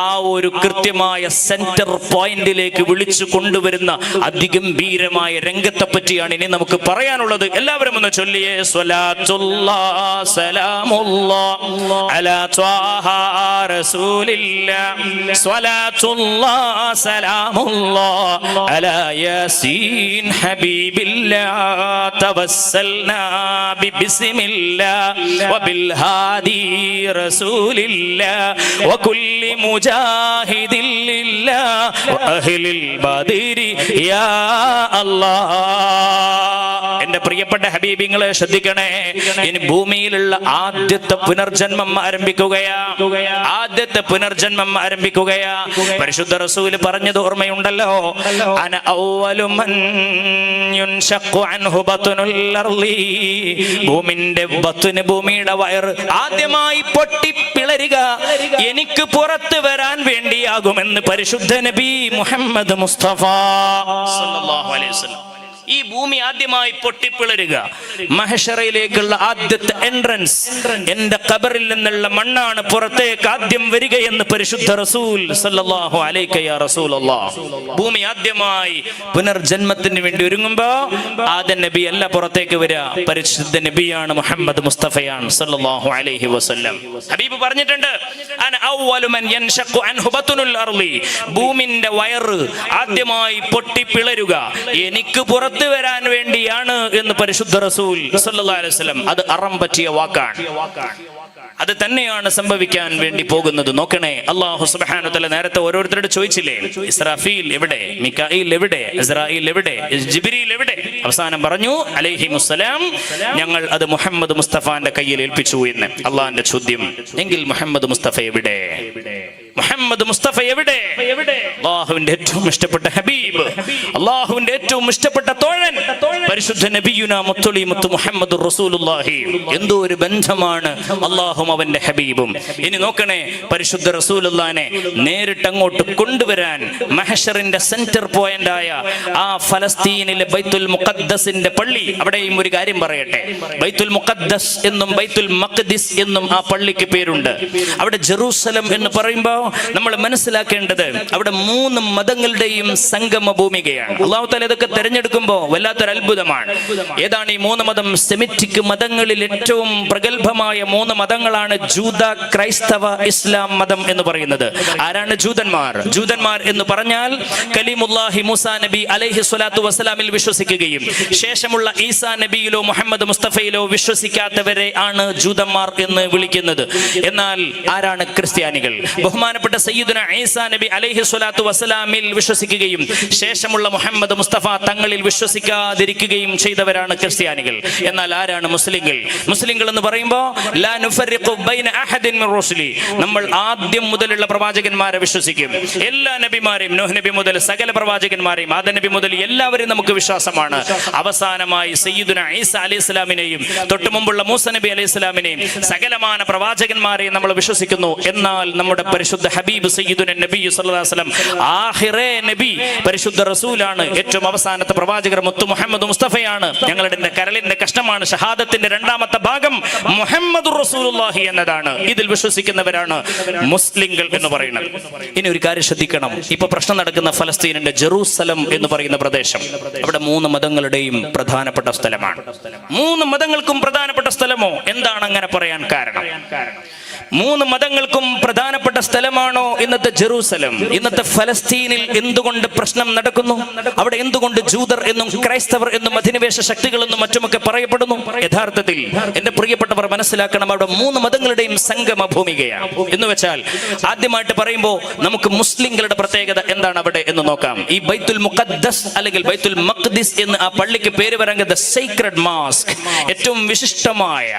ആ ഒരു കൃത്യമായ സെന്റർ പോയിന്റിലേക്ക് വിളിച്ചു കൊണ്ടുവരുന്ന അതിഗംഭീരമായ രംഗത്തെ പറ്റിയാണ് ഇനി നമുക്ക് പറയാനുള്ളത്. എല്ലാവരും ഒന്ന് ചൊല്ലിയേ, സ്വലാത്തുല്ലാഹ് സലാമുല്ലാഹ് അലാ ത്വാഹ റസൂലില്ലാഹ്, സ്വലാത്തുല്ലാഹ് സലാമുല്ലാഹ് അലാ യാസീൻ ഹബീബില്ലാ തവസ്സൽനാ ബിസ്മില്ലാ വബിൽ ഹാദി റസൂലില്ലാ വകുല്ലി മുജാഹിദിൻ ലില്ലാ വഅഹ്ലിൽ ബദരി യാ അല്ലാഹ്. എന്റെ പ്രിയപ്പെട്ട ഹബീബിങ്ങളെ ശ്രദ്ധിക്കണേ. ഇനി ഭൂമിയിലുള്ള ആദ്യത്തെ പുനർജന്മം ആരംഭിക്കുകയാ. ആദ്യത്തെ പുനർജന്മം ആരംഭിക്കുകയാ. പരിശുദ്ധ റസൂല് പറഞ്ഞത് ഓർമ്മയുണ്ടല്ലോ, അന അവ്വലു മൻ യുൻശഖു അൻഹു ബത്നുൽ അർളി. ഭൂമിയുടെ വയറ് ആദ്യമായി പൊട്ടിപ്പിളരുക എനിക്ക് പുറത്തു വരാൻ വേണ്ടിയാകുമെന്ന് പരിശുദ്ധ നബി മുഹമ്മദ് മുസ്തഫ സല്ലല്ലാഹു അലൈഹി വസല്ലം. ഈ ഭൂമി ആദ്യമായി പൊട്ടിപ്പിളരുക, മഹ്ശറയിലേക്കുള്ള ആദ്യത്തെ എൻട്രൻസ് എന്റെ ഖബറിൽ നിന്നുള്ള മണ്ണാണ് പുറത്തേക്ക് ആദ്യം വരിക എന്ന് പരിശുദ്ധ റസൂൽ സല്ലല്ലാഹു അലൈഹി യാ റസൂലല്ലാഹ്. ഭൂമി ആദ്യമായി പുനർജന്മത്തിന് വേണ്ടി ഒരുങ്ങുമ്പോ ആദ്യ നബി അല്ല പുറത്തേക്ക് വരിക, പരിശുദ്ധ നബിയാണ് മുഹമ്മദ് മുസ്തഫയാണ് സല്ലല്ലാഹു അലൈഹി വസല്ലം. ഹബീബ് പറഞ്ഞിട്ടുണ്ട്, അന അവ്വലു മൻ യൻശഖു അൻഹു ബത്നുൽ അർളി. ഭൂമിന്റെ വയറ് ആദ്യമായി പൊട്ടിപ്പിളരുക എനിക്ക് പുറത്ത് വരാൻ വേണ്ടിയാണ് എന്ന് പരിശുദ്ധ റസൂൽ സല്ലല്ലാഹു അലൈഹി വസല്ലം. അത് അറം പറ്റിയ വാക്കാണ്. അത് തന്നെയാണ് സംഭവിക്കാൻ വേണ്ടി പോകുന്നത്. നോക്കണേ, അല്ലാഹു സുബ്ഹാനഹു വ തആല നേരത്തെ ഓരോരുത്തരോട് ചോദിച്ചില്ലേ, ഇസ്രാഫീൽ എവിടെ, മികായിൽ എവിടെ, ഇസ്രായീൽ എവിടെ, ജിബ്രീൽ എവിടെ? അവസാനം പറഞ്ഞു അലൈഹിമുസ്സലാം, ഞങ്ങൾ അത് മുഹമ്മദ് മുസ്തഫാന്റെ കയ്യിൽ ഏൽപ്പിച്ചു എന്ന്. അള്ളാഹിന്റെ ചോദ്യം, എങ്കിൽ മുഹമ്മദ് മുസ്തഫ എവിടെ? മുഹമ്മദ് മുസ്തഫ എവിടെ? അല്ലാഹുവിന്റെ ഏറ്റവും ഇഷ്ടപ്പെട്ട ഹബീബ്, അല്ലാഹുവിന്റെ ഏറ്റവും ഇഷ്ടപ്പെട്ട തോഴൻ പരിശുദ്ധ നബിയുനാ മുത്തുളി മുത്തു മുഹമ്മദുർ റസൂലുള്ളാഹി. എന്തോ ഒരു ബന്ധമാണ് അല്ലാഹും അവന്റെ ഹബീബും. ഇനി നോക്കണേ, പരിശുദ്ധ റസൂലുള്ളാഹിനെ നേരിട്ട് അങ്ങോട്ട് കൊണ്ടുവരാൻ മഹ്ശറിന്റെ സെന്റർ പോയിന്റ് ആയ ആ ഫലസ്തീനിലെ ബൈത്തുൽ മുഖദ്ദസിന്റെ പള്ളി, അവിടെയും ഒരു കാര്യം പറയട്ടെ. ബൈത്തുൽ മുഖദ്ദസ് എന്നും ബൈത്തുൽ മഖ്ദിസ് എന്നും ആ പള്ളിക്ക് പേരുണ്ട്. അവിടെ ജെറൂസലം എന്ന് പറയുമ്പോൾ നമ്മൾ മനസ്സിലാക്കേണ്ടത് അവിടെ 3 മതങ്ങളുടെയും സംഗമ ഭൂമികയാണ്. അല്ലാഹു തആല ഇതൊക്കെ തിരഞ്ഞെടുക്കുമ്പോൾ വല്ലാത്തൊരു അത്ഭുതമാണ്. ഏതാണ് ഈ 3 മതം? സെമിറ്റിക് മതങ്ങളിൽ ഏറ്റവും പ്രഗത്ഭമായ 3 മതങ്ങളാണ് ജൂത, ക്രൈസ്തവ, ഇസ്ലാം മതം എന്ന് പറയുന്നത്. ആരാണ് ജൂതന്മാർ? ജൂതന്മാർ എന്ന് പറഞ്ഞാൽ കലീമുല്ലാഹി മൂസാ നബി അലൈഹി സ്വലാത്തു വസ്സലാമിൽ വിശ്വസിക്കുകയും ശേഷമുള്ള ഈസാ നബിയിലോ മുഹമ്മദ് മുസ്തഫയിലോ വിശ്വസിക്കാത്തവരെ ആണ് ജൂതന്മാർ എന്ന് വിളിക്കുന്നത്. എന്നാൽ ആരാണ് ക്രിസ്ത്യാനികൾ? ബഹുമാനപ്പെട്ട സയ്യിദുന ഈസാ നബി അലൈഹി സ്വലാത്തു വസ്സലാമിൽ വിശ്വസിക്കുകയും ശേഷമുള്ള മുഹമ്മദ് മുസ്തഫ തങ്ങളിൽ വിശ്വസിക്കാതിരിക്കുകയും ചെയ്തവരാണ് ക്രിസ്ത്യാനികൾ. എന്നാൽ ആരാണ് മുസ്ലിങ്ങൾ? മുസ്ലിങ്ങൾ എന്ന് പറയുമ്പോൾ ലാ നുഫർരിഖു ബൈന അഹദിൻ മിർ റുസുലി, നമ്മൾ ആദ്യം മുതലുള്ള പ്രവാചകന്മാരെ വിശ്വസിക്കും. എല്ലാ നബിമാരെയും, നൂഹ് നബി മുതൽ സകല പ്രവാചകന്മാരെയും, ആദം നബി മുതൽ എല്ലാവരെയും നമുക്ക് വിശ്വാസമാണ്. അവസാനമായി സയ്യിദുന ഈസാ അലൈഹിസ്സലാമിനെയും തൊട്ടു മുമ്പുള്ള മൂസ നബി അലൈഹിസ്സലാമിനെയും സകലമാന പ്രവാചകന്മാരെയും നമ്മൾ വിശ്വസിക്കുന്നു. എന്നാൽ നമ്മുടെ പരിശുദ്ധ ഹബീബ് സയ്യിദുന നബി സല്ലല്ലാഹു അലൈഹി വസല്ലം ആഖിറേ നബി, പരിശുദ്ധ റസൂലാണ്, ഏറ്റവും അവസാനത്തെ പ്രവാചകർ മുത്തു മുഹമ്മദ് മുസ്തഫയാണ്. ഞങ്ങളുടെ കരളിന്റെ കഷ്ണമാണ്. ഷഹാദത്തിന്റെ 2ാമത്തെ ഭാഗം മുഹമ്മദുർ റസൂലുള്ളാഹി എന്നതാണ്. ഇതിൽ വിശ്വസിക്കുന്നവരാണ് മുസ്ലിങ്ങൾ എന്ന് പറയുന്നത്. ഇനി ഒരു കാര്യം ശ്രദ്ധിക്കണം. ഇപ്പൊ പ്രശ്നം നടക്കുന്ന ഫലസ്തീനിന്റെ ജെറൂസലം എന്ന് പറയുന്ന പ്രദേശം, അവിടെ 3 മതങ്ങളുടെയും പ്രധാനപ്പെട്ട സ്ഥലമാണ്. 3 മതങ്ങൾക്കും പ്രധാനപ്പെട്ട സ്ഥലമോ? എന്താണ് അങ്ങനെ പറയാൻ കാരണം? 3 മതങ്ങൾക്കും പ്രധാനപ്പെട്ട സ്ഥലമാണോ ഇന്നത്തെ ജെറൂസലം? ഇന്നത്തെ ഫലസ്തീനിൽ എന്തുകൊണ്ട് പ്രശ്നം നടക്കുന്നു? അവിടെ എന്തുകൊണ്ട് ജൂതർ എന്നും ക്രൈസ്തവർ എന്നും അധിനിവേശ ശക്തികൾ എന്നും മറ്റുമൊക്കെ പറയപ്പെടുന്നു? യഥാർത്ഥത്തിൽ എന്റെ പ്രിയപ്പെട്ടവർ മനസ്സിലാക്കണം, അവിടെ 3 മതങ്ങളുടെയും സംഗമ ഭൂമികയാണ്. എന്ന് വെച്ചാൽ ആദ്യമായിട്ട് പറയുമ്പോൾ നമുക്ക് മുസ്ലിങ്ങളുടെ പ്രത്യേകത എന്താണ് അവിടെ എന്ന് നോക്കാം. ഈ ബൈത്തുൽ മുഖദ്ദസ് അല്ലെങ്കിൽ ബൈത്തുൽ മഖ്ദിസ് എന്ന് ആ പള്ളിക്ക് പേര് പറയുന്നത് സീക്രട്ട് മാസ്ക്, ഏറ്റവും വിശിഷ്ടമായ,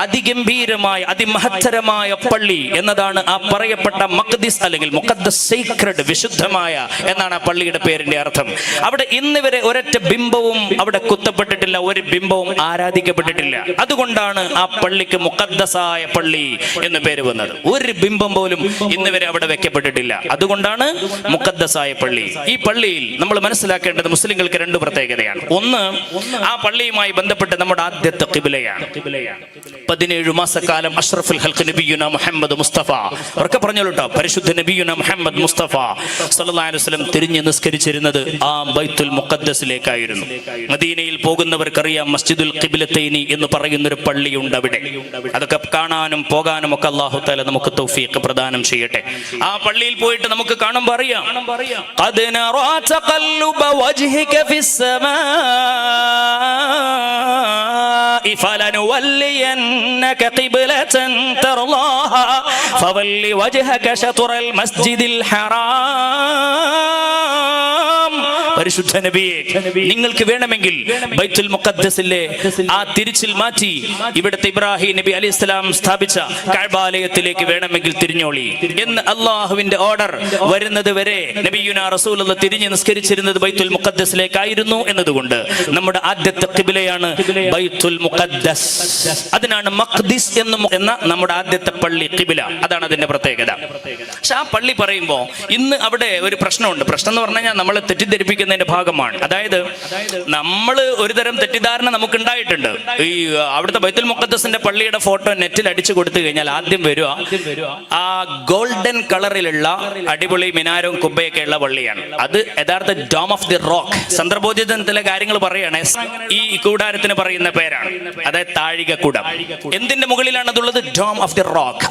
അതിഗംഭീരമായ, അതിമഹത്തരമായ പള്ളി എന്നതാണ് ആ പറയപ്പെട്ട മഖ്ദിസ് അല്ലെങ്കിൽ മുഖദ്ദസ്, സീക്രട്ട്, വിശുദ്ധമായ എന്നാണ് ആ പള്ളിയുടെ പേരിന്റെ അർത്ഥം. അവിടെ ഇന്ന് വരെ ഒരൊറ്റ ബിംബവും അവിടെ കുത്തപ്പെട്ടിട്ടില്ല, ഒരു ബിംബവും ആരാധിക്കപ്പെട്ടിട്ടില്ല. അതുകൊണ്ടാണ് ആ പള്ളിക്ക് മുഖദ്ദസായ പള്ളി എന്ന് പേര് വന്നത്. ഒരു ബിംബം പോലും ഇന്ന് വരെ അവിടെ വെക്കപ്പെട്ടിട്ടില്ല. അതുകൊണ്ടാണ് മുഖദ്ദസായ പള്ളി. ഈ പള്ളിയിൽ നമ്മൾ മനസ്സിലാക്കേണ്ടത് മുസ്ലിങ്ങൾക്ക് 2 പ്രത്യേകതയാണ്. ഒന്ന്, ആ പള്ളിയുമായി ബന്ധപ്പെട്ട് നമ്മുടെ ആദ്യത്തെ ഖിബ്ലയാണ്. 17 മാസക്കാലം അഷ്റഫുൽ ഖൽഖ് നബിയുനാ മുഹമ്മദ് മുസ്തഫ, അവർക്ക് പറഞ്ഞോളൂ കേട്ടോ, പരിശുദ്ധ നബിയുന മുഹമ്മദ് മുസ്തഫ സല്ലല്ലാഹു അലൈഹി വസല്ലം തിരിഞ്ഞ് നിസ്കരിച്ചിരുന്നത് ആ ബൈത്തുൽ മുഖദ്ദസിലേക്കായിരുന്നു. മദീനയിൽ പോകുന്നവർക്കറിയാം മസ്ജിദുൽ ഖിബ്ലത്തൈനി എന്ന് പറയുന്നൊരു പള്ളിയുണ്ട് അവിടെ. അതൊക്കെ കാണാനും പോകാനും ഒക്കെ അല്ലാഹു തആല നമുക്ക് തൗഫീഖ് പ്രദാനം ചെയ്യട്ടെ. ആ പള്ളിയിൽ പോയിട്ട് നമുക്ക് കാണുമ്പോൾ അറിയാം, ഖദ് നറാ തഖല്ലുബ വജ്ഹിക ഫിസ് സമാഇ ഫലനുവല്ലിയന്നക ഖിബ്ലതൻ തർളാഹാ ഫവല്ലി വജ്ഹക ശത്റൽ മസ്ജിദിൽ ഹറാം. പരിശുദ്ധ നബിയെ, നിങ്ങൾക്ക് വേണമെങ്കിൽ ബൈത്തുൽ മുഖദ്ദസിലെ ആ തിരിച്ചിൽ മാറ്റി ഇവിടുത്തെ ഇബ്രാഹിം നബി അലൈഹിസ്സലാം സ്ഥാപിച്ച കഅബാലയത്തിലേക്ക് വേണമെങ്കിൽ തിരിഞ്ഞോളി എന്ന് അള്ളാഹുവിന്റെ ഓർഡർ വരുന്നത് വരെ നബിയുനാ റസൂലുള്ളാഹി തിരിഞ്ഞ് നിസ്കരിച്ചിരുന്നത് ബൈത്തുൽ മുഖദ്ദസിലേക്കായിരുന്നു എന്നതുകൊണ്ട് നമ്മുടെ ആദ്യത്തെ ഖിബ്ലയാണ് ബൈത്തുൽ മുഖദ്ദസ്. അതിനാണ് മഖ്ദിസ് എന്ന നമ്മുടെ ആദ്യത്തെ പള്ളി ഖിബ്ല. അതാണ് അതിന്റെ പ്രത്യേകത. പക്ഷെ ആ പള്ളി പറയുമ്പോൾ ഇന്ന് അവിടെ ഒരു പ്രശ്നമുണ്ട്. പ്രശ്നം എന്ന് പറഞ്ഞു കഴിഞ്ഞാൽ നമ്മളെ തെറ്റിദ്ധരിപ്പിക്കുന്നതിന്റെ ഭാഗമാണ്. അതായത് നമ്മൾ ഒരു തരം തെറ്റിദ്ധാരണ നമുക്ക് ഉണ്ടായിട്ടുണ്ട്. ഈ അവിടുത്തെ ബൈത്തുൽ മുഖദ്ദസിന്റെ പള്ളിയുടെ ഫോട്ടോ നെറ്റിൽ അടിച്ചു കൊടുത്തു കഴിഞ്ഞാൽ ആദ്യം വരിക ആ ഗോൾഡൻ കളറിലുള്ള അടിപൊളി മിനാരവും കുബ്ബയൊക്കെ ഉള്ള പള്ളിയാണ്. അത് യഥാർത്ഥ ഡോം ഓഫ് ദി റോക്ക്. സന്ദർഭോചിതത്തിലെ കാര്യങ്ങൾ പറയുകയാണ്. ഈ കൂടാരത്തിന് പറയുന്ന പേരാണ്, അതായത് താഴികക്കുടം. എന്തിന്റെ മുകളിലാണ് അതുള്ളത്? Dome of the rock.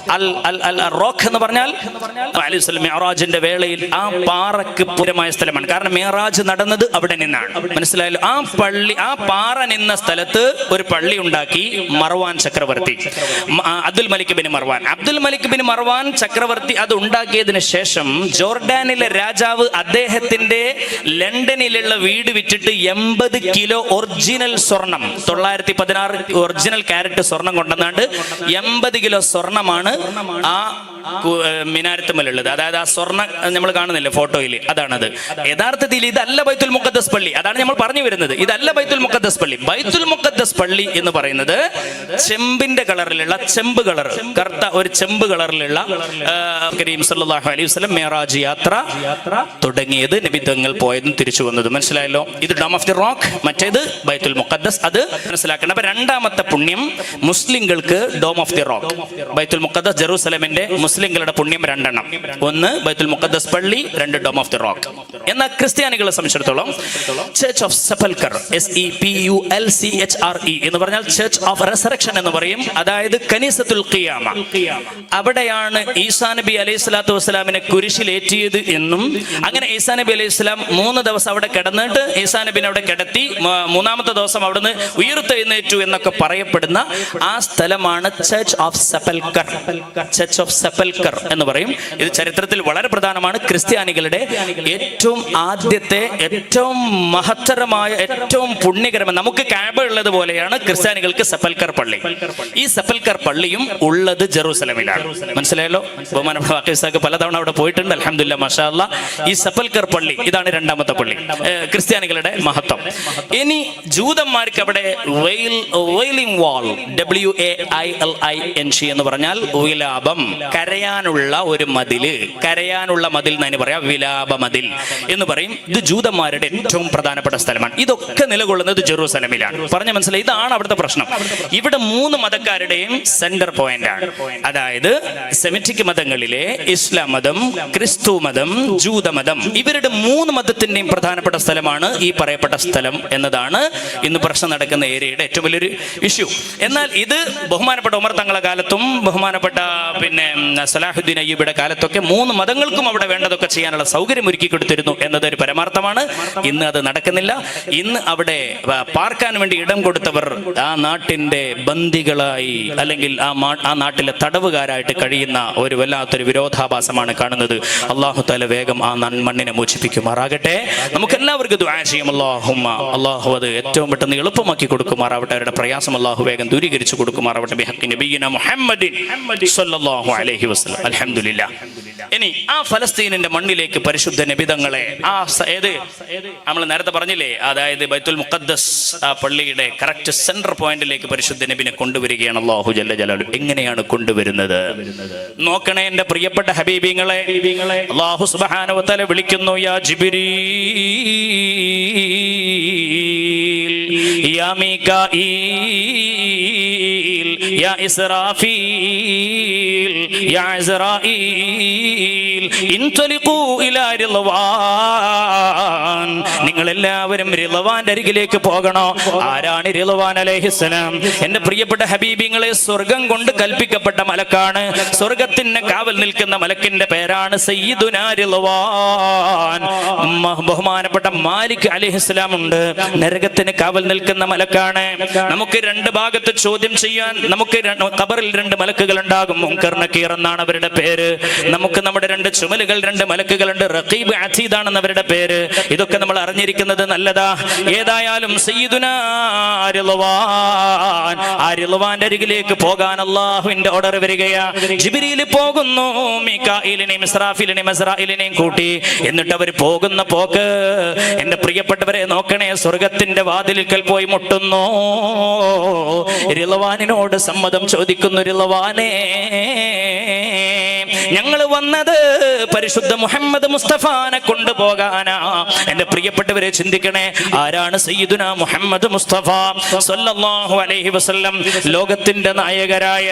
Rock എന്ന് പറഞ്ഞാൽ മിഅ്റാജിന്റെ വേളയിൽ ആ പാറക്ക് പുരമായ സ്ഥലമാണ്. കാരണം മിഅ്റാജ് നടന്നത് അവിടെ നിന്നാണ്. മനസ്സിലായല്ലോ? ആ പള്ളി, ആ പാറ നിന്ന സ്ഥലത്ത് ഒരു പള്ളി ഉണ്ടാക്കി മർവാൻ ചക്രവർത്തി, അബ്ദുൽ മലിക് ബിൻ മർവാൻ ചക്രവർത്തി. അത് ഉണ്ടാക്കിയതിനു ശേഷം ജോർഡാനിലെ രാജാവ് അദ്ദേഹത്തിന്റെ ലണ്ടനിലുള്ള വീട് വിറ്റിട്ട് 80 കിലോ ഒറിജിനൽ സ്വർണം, 916 ഒറിജിനൽ ക്യാരറ്റ് സ്വർണം കൊണ്ടുവന്നാണ്ട് 80 കിലോ സ്വർണമാണ് ആ മിനാരത്തുമല്ലുള്ളത്. അതായത് ആ സ്വർണ്ണം നമ്മൾ കാണുന്നില്ല ഫോട്ടോയിൽ, അതാണത്. യഥാർത്ഥത്തിൽ ഇതല്ല ബൈത്തുൽ മുഖദ്ദസ് പള്ളി. അതാണ് നമ്മൾ പറഞ്ഞു വരുന്നത്. ഇതല്ല ബൈത്തുൽ മുഖദ്ദസ് പള്ളി. ബൈത്തുൽ മുഖദ്ദസ് പള്ളി എന്ന് പറയുന്നത് ചെമ്പിന്റെ കളറിലുള്ള, ചെമ്പ് കളർ, കറുത്ത ഒരു ചെമ്പ് കളറിലുള്ള കരീം സല്ലല്ലാഹു അലൈഹി വസല്ലം മിഅ്റാജ് യാത്ര തുടങ്ങിയത്, നബി തങ്ങൾ പോയതും തിരിച്ചു വന്നതും. മനസ്സിലായല്ലോ? ഇത് ഡോം ഓഫ് ദി റോക്ക്, മറ്റേത് ബൈത്തുൽ മുഖദ്ദസ്. അത് മനസ്സിലാക്കണം. അപ്പൊ രണ്ടാമത്തെ പുണ്യം മുസ്ലിങ്ങൾക്ക് ഡോം ഓഫ് ദി റോക്ക്. ബൈത്തുൽ മുഖദ്ദസ് ജെറൂസലമിന്റെ മുസ്ലിങ്ങളുടെ പുണ്യം രണ്ടെണ്ണം. ഒന്ന് ബൈത്തുൽ മുഖദ്ദസ് പള്ളി, രണ്ട് ഡോം ഓഫ് ദി റോക്ക്. എന്നാൽ ക്രിസ്ത്യാനികളെ സംബന്ധിച്ചിടത്തോളം ചർച്ച് ഓഫ് സെപ്പൽക്കർ, SEPULCHRE എന്ന് പറഞ്ഞാൽ ചർച്ച് ഓഫ് റെസറക്ഷൻ എന്ന് പറയും. അതായത് കനീസത്തുൽ ഖിയാമ. അവിടെയാണ് ഈസാ നബി അലൈഹി സ്വലാത്തു വസ്സലാമിനെ കുരിശിലേറ്റിയത് എന്നും, അങ്ങനെ ഈസാ നബി അലൈഹി സ്വലാം 3 ദിവസം അവിടെ കിടന്നിട്ട് ഈസാ നബിനെ അവിടെ കിടത്തി 3-ാമത്തെ ദിവസം അവിടുന്ന് ഉയർത്തെഴുന്നേറ്റു എന്നൊക്കെ പറയപ്പെടുന്ന ആ സ്ഥലമാണ് ചർച്ച് ഓഫ് സെപ്പൽക്കർ. ചർച്ച് ഓഫ് സെപ്പൽക്കർ എന്ന് പറയും. ഇത് ചരിത്രത്തിൽ വളരെ പ്രധാനമാണ്. ക്രിസ്ത്യാനികളുടെ ഏറ്റവും ആദ്യത്തെ, ഏറ്റവും മഹത്തരമായ, ഏറ്റവും പുണ്യകരമായ, നമുക്ക് കഅബ ഉള്ളത് പോലെയാണ് ക്രിസ്ത്യാനികൾക്ക് സെപ്പൽക്കർ പള്ളി. ഈ സെപ്പൽക്കർ പള്ളിയും ഉള്ളത് ജെറൂസലമിലാണ്. മനസ്സിലായല്ലോ? ബഹുമാനപ്പെട്ട വാക്കിസാക്ക് പലതവണ അവിടെ പോയിട്ടുണ്ട്. അൽഹംദുലില്ലാഹ്, മാഷാ അല്ലാഹ്. ഈ സെപ്പൽക്കർ പള്ളി, ഇതാണ് രണ്ടാമത്തെ പള്ളി, ക്രിസ്ത്യാനികളുടെ മഹത്വം. ഇനി ജൂതന്മാർക്ക് അവിടെ വെയിലിംഗ് വാൾ, WAILING എന്ന് പറഞ്ഞാൽ വിലാപം, കരയാനുള്ള ഒരു മതില്, കരയാനുള്ള മതിൽ എന്ന് പറയാം, വിലാപ മതിൽ എന്ന് പറയും. ഇത് ജൂതന്മാരുടെ ഏറ്റവും പ്രധാനപ്പെട്ട സ്ഥലമാണ്. ഇതൊക്കെ നിലകൊള്ളുന്നത് ജെറൂസലമിലാണ്. പറഞ്ഞ മനസ്സിലായി? ഇതാണ് അവിടുത്തെ പ്രശ്നം. ഇവിടെ 3 മതക്കാരുടെയും സെന്റർ പോയിന്റ് ആണ്. അതായത് സെമിറ്റിക് മതങ്ങളിലെ ഇസ്ലാം മതം, ക്രിസ്തു മതം, ജൂതമതം, ഇവരുടെ 3 മതത്തിന്റെയും പ്രധാനപ്പെട്ട സ്ഥലമാണ് ഈ പറയപ്പെട്ട സ്ഥലം എന്നതാണ് ഇന്ന് പ്രശ്നം നടക്കുന്ന ഏരിയയുടെ ഏറ്റവും വലിയൊരു ഇഷ്യൂ. എന്നാൽ ഇത് ബഹുമാനപ്പെട്ട ഉമർ തങ്ങളുടെ കാലത്തും ബഹുമാനപ്പെട്ട സലാഹുദ്ദീൻ അയ്യൂബിയുടെ കാലത്തൊക്കെ 3 മതങ്ങൾക്കും അവിടെ വേണ്ടതൊക്കെ ചെയ്യാനുള്ള സൗകര്യം ഒരുക്കി കൊടുത്തിരുന്നു എന്നത് ഒരു പരമാർത്ഥമാണ്. ഇന്ന് അത് നടക്കുന്നില്ല. ഇന്ന് അവിടെ പാർക്കാൻ വേണ്ടി ഇടം കൊടുത്തവർ ആ നാട്ടിന്റെ ബന്ദികളായി, അല്ലെങ്കിൽ ആ നാട്ടിലെ തടവുകാരായിട്ട് കഴിയുന്ന ഒരു വല്ലാത്തൊരു വിരോധാഭാസമാണ് കാണുന്നത്. അല്ലാഹു തആല വേഗം ആ മണ്ണിനെ മോചിപ്പിക്കുമാറാകട്ടെ. നമുക്ക് എല്ലാവർക്കും ദുആ ചെയ്യാം. അല്ലാഹു അത് ഏറ്റവും പെട്ടെന്ന് എളുപ്പമാക്കി കൊടുക്കുമാറാവട്ടെ. അവരുടെ പ്രയാസം അല്ലാഹു വേഗം ദൂരീകരിച്ചു കൊടുക്കുമാറാവട്ടെ. ബിഹഖി നബിയിന മുഹമ്മദിൻ സ്വല്ലല്ലാഹു അലൈഹി വസല്ലം. അൽഹംദുലില്ലാഹ്. ഇനി ആ ഫലസ്തീനിന്റെ മണ്ണിലേക്ക് പരിശുദ്ധ നബിതങ്ങളെ, നമ്മൾ നേരത്തെ പറഞ്ഞില്ലേ, അതായത് ബൈത്തുൽ മുഖദ്ദസ് ആ പള്ളിയുടെ കറക്റ്റ് സെന്റർ പോയിന്റിലേക്ക് പരിശുദ്ധ നബിനെ കൊണ്ടുവരികയാണ് അല്ലാഹു ജല്ല ജലാലു. എങ്ങനെയാണ് കൊണ്ടുവരുന്നത്? നോക്കണേ എന്റെ പ്രിയപ്പെട്ട ഹബീബിങ്ങളെ. അല്ലാഹു സുബ്ഹാനഹു വ തആല വിളിക്കുന്നു, യാ ജിബ്രീൽ യാ മീകാഈൽ യാ ഇസ്രാഫീൽ യാ ഇസ്രാഈൽ ഇൻതലിഖൂ ഇലാ റിളവാൻ. നിങ്ങൾ എല്ലാവരും റിളവാന്റെ അരികിലേക്ക് പോകണോ. ആരാണ് റിളവാൻ അലൈഹിസ്സലാം? എന്റെ പ്രിയപ്പെട്ട ഹബീബിങ്ങളെ, സ്വർഗം കൊണ്ട് കൽപ്പിക്കപ്പെട്ട മലക്കാണ്. സ്വർഗത്തിന് കാവൽ നിൽക്കുന്ന മലക്കിന്റെ പേരാണ് സയ്യിദുനാ റിളവാൻ. ബഹുമാനപ്പെട്ട മാലിക് അലൈഹിസ്സലാം ഉണ്ട്, നരകത്തിന് കാവൽ നിൽക്കുന്ന മലക്കാണ്. നമുക്ക് രണ്ട് ഭാഗത്ത് ചോദ്യം ചെയ്യാൻ നമുക്ക് ഖബറിൽ രണ്ട് മലക്കുകൾ ഉണ്ടാകും. മുൻകർ നക്കീർ എന്നാണ് അവരുടെ പേര്. നമുക്ക് നമ്മുടെ രണ്ട് ചുമലുകൾ, രണ്ട് മലക്കുകളുണ്ട്. റഖീബ് അതീദ് ആണെന്ന് അവരുടെ പേര്. ഇതൊക്കെ നമ്മൾ അറിഞ്ഞിരിക്കുന്നത് നല്ലതാ. ഏതായാലും സയ്യിദുനാ റിളവാൻ, ആ റിളവാന്റെ അരികിലേക്ക് പോകാൻ അല്ലാഹുവിന്റെ ഓർഡർ വരികയാ. ജിബ്രീൽ പോകുന്നു, മീകാഈലിനെയും ഇസ്രാഫീലിനെയും അസ്രാഈലിനെയും കൂട്ടി. എന്നിട്ട് അവർ പോകുന്ന പോക്ക്, എന്റെ പ്രിയപ്പെട്ടവരെ നോക്കണേ, സ്വർഗത്തിന്റെ വാതിലിക്കൽ പോയി മുട്ടുന്നു. റിളവാനിനോട് സമ്മതം ചോദിക്കുന്നു. റിളവാനേ, ഞങ്ങൾ വന്നത് പരിശുദ്ധ മുഹമ്മദ് മുസ്തഫാനെ കൊണ്ടുപോകാനാ. എന്റെ പ്രിയപ്പെട്ടവരെ ചിന്തിക്കണേ, ആരാണ് സയ്യിദുനാ മുഹമ്മദ് മുസ്തഫ സല്ലല്ലാഹു അലൈഹി വസല്ലം? ലോകത്തിന്റെ നായകരായ,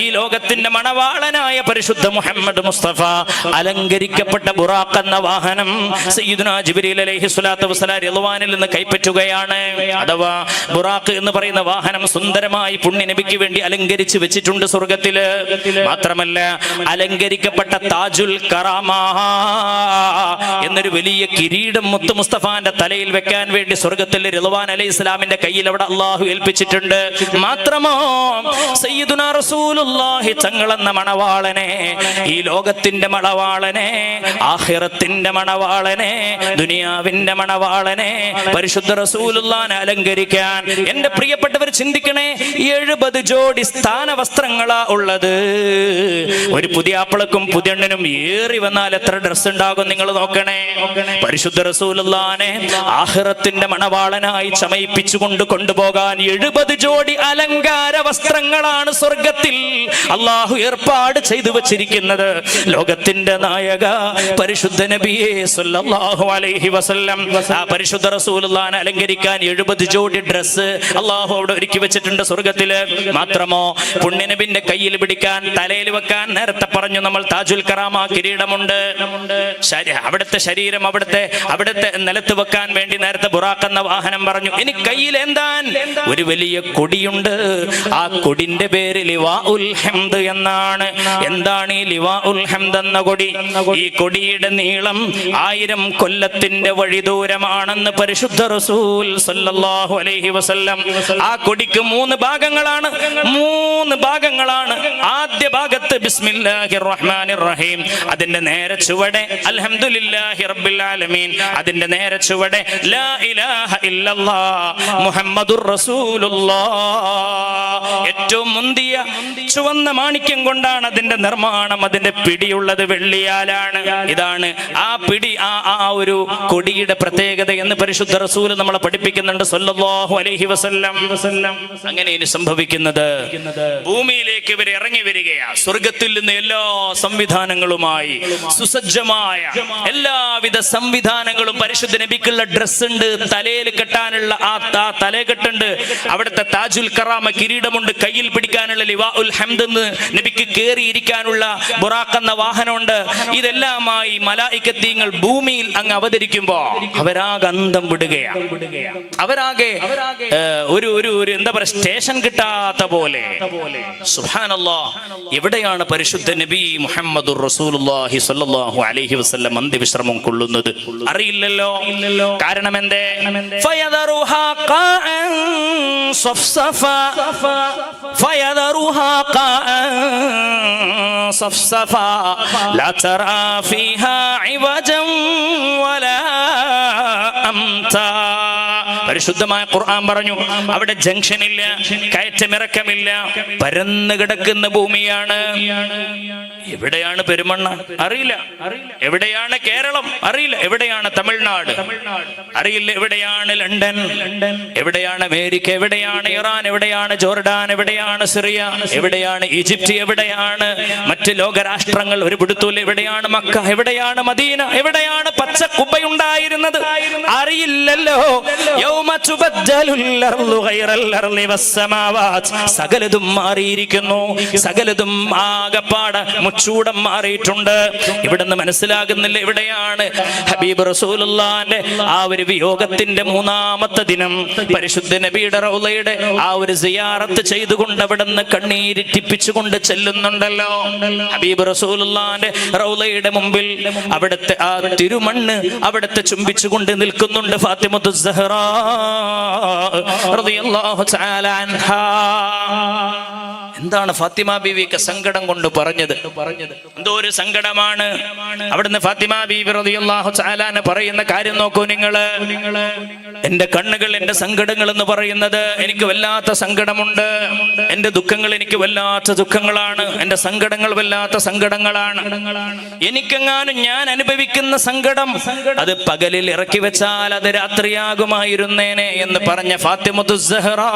ഈ ലോകത്തിന്റെ മണവാളനായ പരിശുദ്ധ മുഹമ്മദ് മുസ്തഫ അലങ്കരിക്കപ്പെട്ട ബുറാഖ് എന്ന വാഹനം സയ്യിദുനാ ജിബ്രീൽ അലൈഹി സ്വലാത്തു വസ്സലാം റിളവാനിൽ നിന്ന് കൈപ്പറ്റുകയാണ്. അഥവാ ബുറാഖ് എന്ന് പറയുന്ന വാഹനം സുന്ദരമായി പുണ്യ നബിക്ക് വേണ്ടി അലങ്കരിച്ച് വെച്ചിട്ടുണ്ട് സ്വർഗത്തില്. മാത്രമല്ല, അലങ്കരിക്കപ്പെട്ട താജുൽ കറാമ എന്നൊരു വലിയ കിരീടം മുത്ത് മുസ്തഫാന്റെ തലയിൽ വെക്കാൻ വേണ്ടി സ്വർഗത്തിൽ റിളവാൻ അലൈഹി ഇസ്ലാമിന്റെ കയ്യിൽ അവിടെ അള്ളാഹു ഏൽപ്പിച്ചിട്ടുണ്ട്. മാത്രമോ, സയ്യിദുനാ റസൂലുള്ളാഹി തങ്ങളെന്ന മണവാളനെ, ഈ ലോകത്തിന്റെ മണവാളനെ, ആഖിറത്തിന്റെ മണവാളനെ, ദുനിയാവിന്റെ മണവാളനെ, പരിശുദ്ധ റസൂലുള്ളാഹിനെ അലങ്കരിക്കാൻ എന്റെ പ്രിയപ്പെട്ടവർ ചിന്തിക്കണേ, 70 ജോഡി സ്ഥാന വസ്ത്രങ്ങളാ ഉള്ളത്. ഒരു പുതിയ ആപ്പിളക്കും പുതിയണ്ണനും ഏറി വന്നാൽ എത്ര ഡ്രസ് ഉണ്ടാകും നിങ്ങൾ നോക്കണേ. പരിശുദ്ധ റസൂലുള്ളാഹിനെ ആഖിറത്തിന്റെ മണവാളനായി ചമയിപ്പിച്ചുകൊണ്ട് കൊണ്ടുപോകാൻ 70 ജോഡി അലങ്കാര വസ്ത്രങ്ങളാണ് സ്വർഗത്തിൽ അള്ളാഹു ഏർപ്പാട് ചെയ്തു വച്ചിരിക്കുന്നത്. ലോകത്തിന്റെ നായക പരിശുദ്ധ നബിയെ സല്ലല്ലാഹു അലൈഹി വസല്ലം, ആ പരിശുദ്ധ റസൂലുള്ളാഹിനെ അലങ്കരിക്കാൻ 70 ജോഡി ഡ്രസ് അള്ളാഹു അവിടെ ഒരുക്കി വെച്ചിട്ടുണ്ട് സ്വർഗത്തില്. മാത്രമോ, പുണ്യനബിന്റെ കയ്യിൽ പിടിക്കാൻ, തലയിൽ വെക്കാൻ നേരത്തെ പറഞ്ഞു നമ്മൾ താജുൽ കറാമ കിരീടമുണ്ട്. അവിടുത്തെ ശരീരം അവിടുത്തെ നിലത്ത് വെക്കാൻ വേണ്ടി നേരത്തെ ബുറാഖ് എന്ന വാഹനം പറഞ്ഞു. ഇനി കയ്യിൽ എന്താൻ ഒരു വലിയ കൊടിയുണ്ട്. ആ കൊടിന്റെ പേര് ലിവാഉൽ ഹംദ് എന്നാണ്. എന്താണ് ഈ ലിവാഉൽ ഹംദ് എന്ന കൊടി? ഈ കൊടിയുടെ നീളം 1000 കൊല്ലത്തിന്റെ വഴി ദൂരമാണെന്ന് പരിശുദ്ധ റസൂൽ സല്ലല്ലാഹു അലൈഹി വസല്ലം. ആ കൊടിക്ക് 3 ഭാഗങ്ങളാണ്. ആദ്യ ഭാഗത്ത് ബിസ്മില്ലാഹിർ റഹ്മാനിർ റഹീം, അതിന്റെ നേരെ ചുവടെ അൽഹംദുലില്ലാഹി റബ്ബിൽ ആലമീൻ, അതിന്റെ നേരെ ചുവടെ ലാ ഇലാഹ ഇല്ലല്ലാഹ് മുഹമ്മദുർ റസൂലുള്ളാഹ്. ഏറ്റവും മുന്തിയ ചുവന്ന മാണിക്യം കൊണ്ടാണ് അതിന്റെ നിർമ്മാണം. അതിന്റെ പിടിയുള്ളത് വെള്ളിയാലാണ്. ഇതാണ് ആ പിടി, ആ ഒരു കൊടിയുടെ പ്രത്യേകത എന്ന് പരിശുദ്ധ റസൂൽ നമ്മളെ പഠിപ്പിക്കുന്നുണ്ട് സല്ലല്ലാഹു അലൈഹി വസല്ലം. അങ്ങനെ ഇനി സംഭവിക്കുന്നത്, ഭൂമിയിലേക്ക് ഇവർ ഇറങ്ങി വരികയാ. സ്വർഗത്തിൽ നിന്ന് എല്ലാ സംവിധാനങ്ങളുമായി സുസജ്ജമായ എല്ലാവിധ സംവിധാനങ്ങളും, പരിശുദ്ധ നബിക്കുള്ള ഡ്രസ് ഉണ്ട്, തലയിൽ കെട്ടാനുള്ള ആ തലകെട്ടുണ്ട്, അവിടുത്തെ താജുൽ കറാമ കിരീടമുണ്ട്, കയ്യിൽ പിടിക്കാനുള്ള ലിവാഉൽ ഹംദ് എന്ന് നബിക്ക് കേറിയിരിക്കാനുള്ള ബുറാഖ് എന്ന വാഹനമുണ്ട്. ഇതെല്ലാമായി മലായികത്തീങ്ങൾ ഭൂമിയിൽ അങ്ങ് അവതരിക്കുമ്പോ അവരാകെ അന്തം വിടുകയാണ്. അവരാകെ ഒരു എന്താ പറയുക, സ്റ്റേഷൻ കിട്ടാത്ത പോലെ. സുബ്ഹാനല്ലാഹ്, എവിടെയാണ് പരിശുദ്ധ നബി മുഹമ്മദുർ റസൂലുള്ളാഹി സ്വല്ലല്ലാഹു അലൈഹി വസല്ലം അന്ത്യവിശ്രമം കൊള്ളുന്നത്? അറിയില്ലല്ലോ. കാരണം എന്തേ? ഫയദറുഹാ ഖാഅൻ സഫ്സഫാ, ഫയദറുഹാ ഖാഅൻ സഫ്സഫാ ലാ തറാ ഫീഹാ ഇവജൻ വലാ അംതാ. പരിശുദ്ധമായ ഖുർആൻ പറഞ്ഞു, അവിടെ ജംഗ്ഷൻ ഇല്ല, കയറ്റമിറക്കമില്ല, പരന്നു കിടക്കുന്ന ഭൂമിയാണ്. എവിടെയാണ് പെരുമണ്ണ? അറിയില്ല. എവിടെയാണ് കേരളം? അറിയില്ല. എവിടെയാണ് തമിഴ്നാട്? അറിയില്ല. എവിടെയാണ് ലണ്ടൻ? എവിടെയാണ് അമേരിക്ക? എവിടെയാണ് ഇറാൻ? എവിടെയാണ് ജോർഡാൻ? എവിടെയാണ് സിറിയ? എവിടെയാണ് ഈജിപ്റ്റ്? എവിടെയാണ് മറ്റ് ലോകരാഷ്ട്രങ്ങൾ? ഒരു പിടുത്തൂല. എവിടെയാണ് മക്ക? എവിടെയാണ് മദീന? എവിടെയാണ് പച്ച കുബ്ബയുണ്ടായിരുന്നത്? അറിയില്ലല്ലോ. സകലതും മാറിയിരിക്കുന്നു. സകലതും ആകപ്പാട് മുച്ചൂടം മാറിയിട്ടുണ്ട്. ഇവിടുന്ന് മനസ്സിലാകുന്നില്ല എവിടെയാണ് ഹബീബ് റസൂലുള്ളാഹിന്റെ ആ ഒരു വിയോഗത്തിന്റെ 3-ാമത്തെ ദിനം പരിശുദ്ധ നബിയുടെ റൗളയുടെ ആ ഒരു സിയാറത്ത് ചെയ്തുകൊണ്ട് അവിടുന്ന് കണ്ണീരിറ്റിപ്പിച്ചുകൊണ്ട് ചെല്ലുന്നുണ്ടല്ലോ. ഹബീബ് റസൂലുള്ളാഹിന്റെ റൗളയുടെ മുമ്പിൽ അവിടുത്തെ ആ തിരുമണ്ണ് അവിടുത്തെ ചുംബിച്ചുകൊണ്ട് നിൽക്കുന്നുണ്ട് ഫാത്തിമത്തു സഹ്റാ റളിയല്ലാഹു തആല അൻഹാ. എന്താണ് ഫാത്തിമ ബീവിക്ക് സങ്കടം കൊണ്ട് പറഞ്ഞത്? എന്തോ ഒരു സങ്കടമാണ്. അവിടുന്ന് ഫാത്തിമ ബീവി റളിയല്ലാഹു തആല പറയുന്ന കാര്യം നോക്കൂ നിങ്ങൾ. എന്റെ കണ്ണുകൾ എന്റെ സങ്കടങ്ങൾ എന്ന് പറയുന്നത് എനിക്ക് വല്ലാത്ത സങ്കടമുണ്ട്. എന്റെ ദുഃഖങ്ങൾ എനിക്ക് വല്ലാത്ത ദുഃഖങ്ങളാണ്. എന്റെ സങ്കടങ്ങൾ വല്ലാത്ത സങ്കടങ്ങളാണ്. എനിക്കെങ്ങാനും ഞാൻ അനുഭവിക്കുന്ന സങ്കടം അത് പകലിൽ ഇറക്കി വെച്ചാൽ അത് രാത്രിയാകുമായിരുന്നേനെ എന്ന് പറഞ്ഞ ഫാത്തിമത്തു സഹ്റാ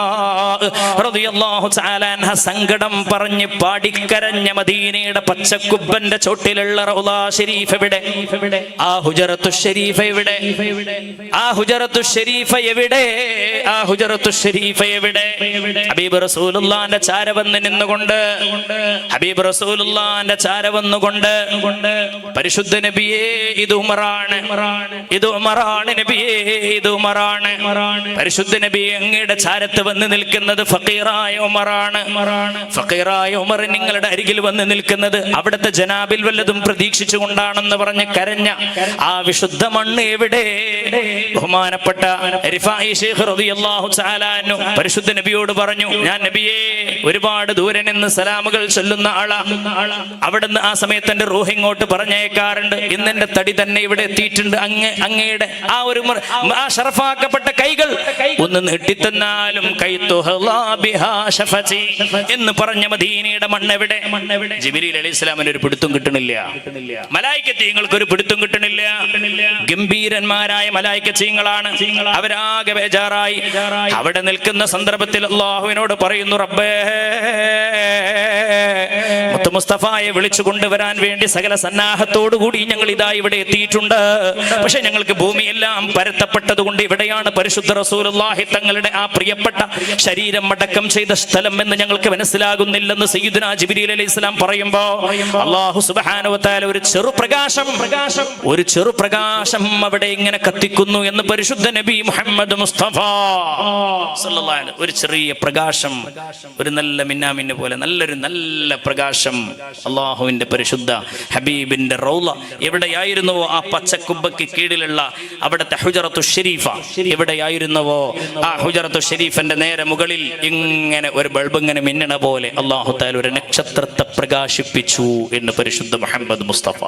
റളിയല്ലാഹു തആല അൻഹ സങ്കടം പറഞ്ഞ് പാടിക്കരഞ്ഞ മദീനയുടെ പച്ചക്കുബ്ബന്റെ ചോട്ടിലുള്ള റൗള ശരീഫ് എവിടെ? ആ ഹുജറത്തു ശരീഫ് എവിടെ? ആ ഹുജറത്തു ശരീഫ് എവിടെ? ആ ഹുജറത്തു ശരീഫ് എവിടെ? ഹബീബ് റസൂലുള്ളാഹിന്റെ ചാര വന്ന് നിന്നുകൊണ്ട് ഹബീബ് റസൂലുള്ളാഹിന്റെ ചാര വന്നുകൊണ്ട് പരിശുദ്ധ നബിയേ ഇത് ഉമറാണ്, ഇത് ഉമറാണ് നബിയേ, ഇത് ഉമറാണ്. പരിശുദ്ധ നബി അങ്ങയുടെ ചാരത്ത് വന്ന് നിൽക്കുന്നത് ഫഖീറായ ഉമറാണ്. ഫഖീറായ ഉമർ നിങ്ങളുടെ അരികിൽ വന്ന് നിൽക്കുന്നത് അവിടുത്തെ ജനാബിൽ വല്ലതും പ്രതീക്ഷിച്ചുകൊണ്ടാണെന്ന് പറഞ്ഞ് കരഞ്ഞ ആ വിശുദ്ധ മണ്ണ് എവിടെ? ബഹുമാനപ്പെട്ട റിഫായി ശൈഖ് റളിയല്ലാഹു തആല അൻഹു പരിശുദ്ധ നബിയോട് പറഞ്ഞു, ഞാൻ നബിയേ ഒരുപാട് ദൂരെ നിന്ന് സലാമുകൾ ചൊല്ലുന്ന ആളാ. അവിടുന്ന് ആ സമയത്ത് എന്റെ റൂഹ് ഇങ്ങോട്ട് പറഞ്ഞേക്കാറുണ്ട്. ഇന്ന് എന്റെ തടി തന്നെ ഇവിടെ എത്തിയിട്ടുണ്ട്. അങ്ങയുടെ ആ ഒരു ആ ഷറഫാക്കപ്പെട്ട കൈകൾ ഒന്ന് നീട്ടിത്തന്നാലും എന്ന് പറഞ്ഞ മദീനയുടെ മണ്ണെവിടെ? ജിബ്രീൽ അലൈഹിസ്സലാമിന് ഒരു പിടുത്തം കിട്ടണില്ല. മലായികത്തീങ്ങൾക്ക് ഒരു പിടുത്തം കിട്ടണില്ല. ഗംഭീരന്മാരായ മലായികത്തീങ്ങളാണ്. അവരാകെ ബേജാറായി. അവിടെ നിൽക്കുന്ന സന്ദർഭത്തിൽ അല്ലാഹുവിനോട് പറയുന്നു, റബ്ബേ മുത്ത് മുസ്തഫായെ വിളിച്ചു കൊണ്ടുവരാൻ വേണ്ടി സകല സന്നാഹത്തോടുകൂടി ഞങ്ങൾ ഇതാ ഇവിടെ എത്തിയിട്ടുണ്ട്. പക്ഷെ ഞങ്ങൾക്ക് ഭൂമിയെല്ലാം പരത്തപ്പെട്ടത് കൊണ്ട് ഇവിടെയാണ് പരിശുദ്ധ റസൂലുള്ളാഹി തങ്ങളുടെ ആ പ്രിയപ്പെട്ട ശരീരം അടക്കം ചെയ്ത സ്ഥലം എന്ന് ഞങ്ങൾക്ക് മനസ്സിലാകുന്നില്ലെന്ന് സയ്യിദുനാ ജിബ്രീൽ അലൈഹിസ്സലാം പറയുമ്പോ അല്ലാഹു സുബ്ഹാനഹു വ തആല ഒരു ചെറുപ്രകാശം അവിടെ ഇങ്ങനെ കത്തിക്കുന്നു എന്ന് പരിശുദ്ധ നബി മുഹമ്മദ് മുസ്തഫ സല്ലല്ലാഹു അലൈഹി വസല്ലം. ഒരു ചെറിയ പ്രകാശം, ഒരു നല്ല മിന്നാമിന്ന് പോലെ നല്ല പ്രകാശം അല്ലാഹുവിന്റെ പരിശുദ്ധ ഹബീബിന്റെ റൗള എവിടെയായിരുന്നുവോ ആ പച്ചക്കുബ്ബയ്ക്ക് കീഴിലുള്ള അവിടുത്തെ ഹുജറത്തു ഷരീഫ എവിടെയായിരുന്നുവോ ആ ഹുജറത്തു ഷരീഫിന്റെ നേരെ മുകളിൽ ഇങ്ങനെ ഒരു ബൾബ് ഇങ്ങനെ മിന്നണ പോലെ അല്ലാഹു തആല ഒരു നക്ഷത്രത്തെ പ്രകാശിപ്പിച്ചു എന്ന് പരിശുദ്ധ മുഹമ്മദ് മുസ്തഫ.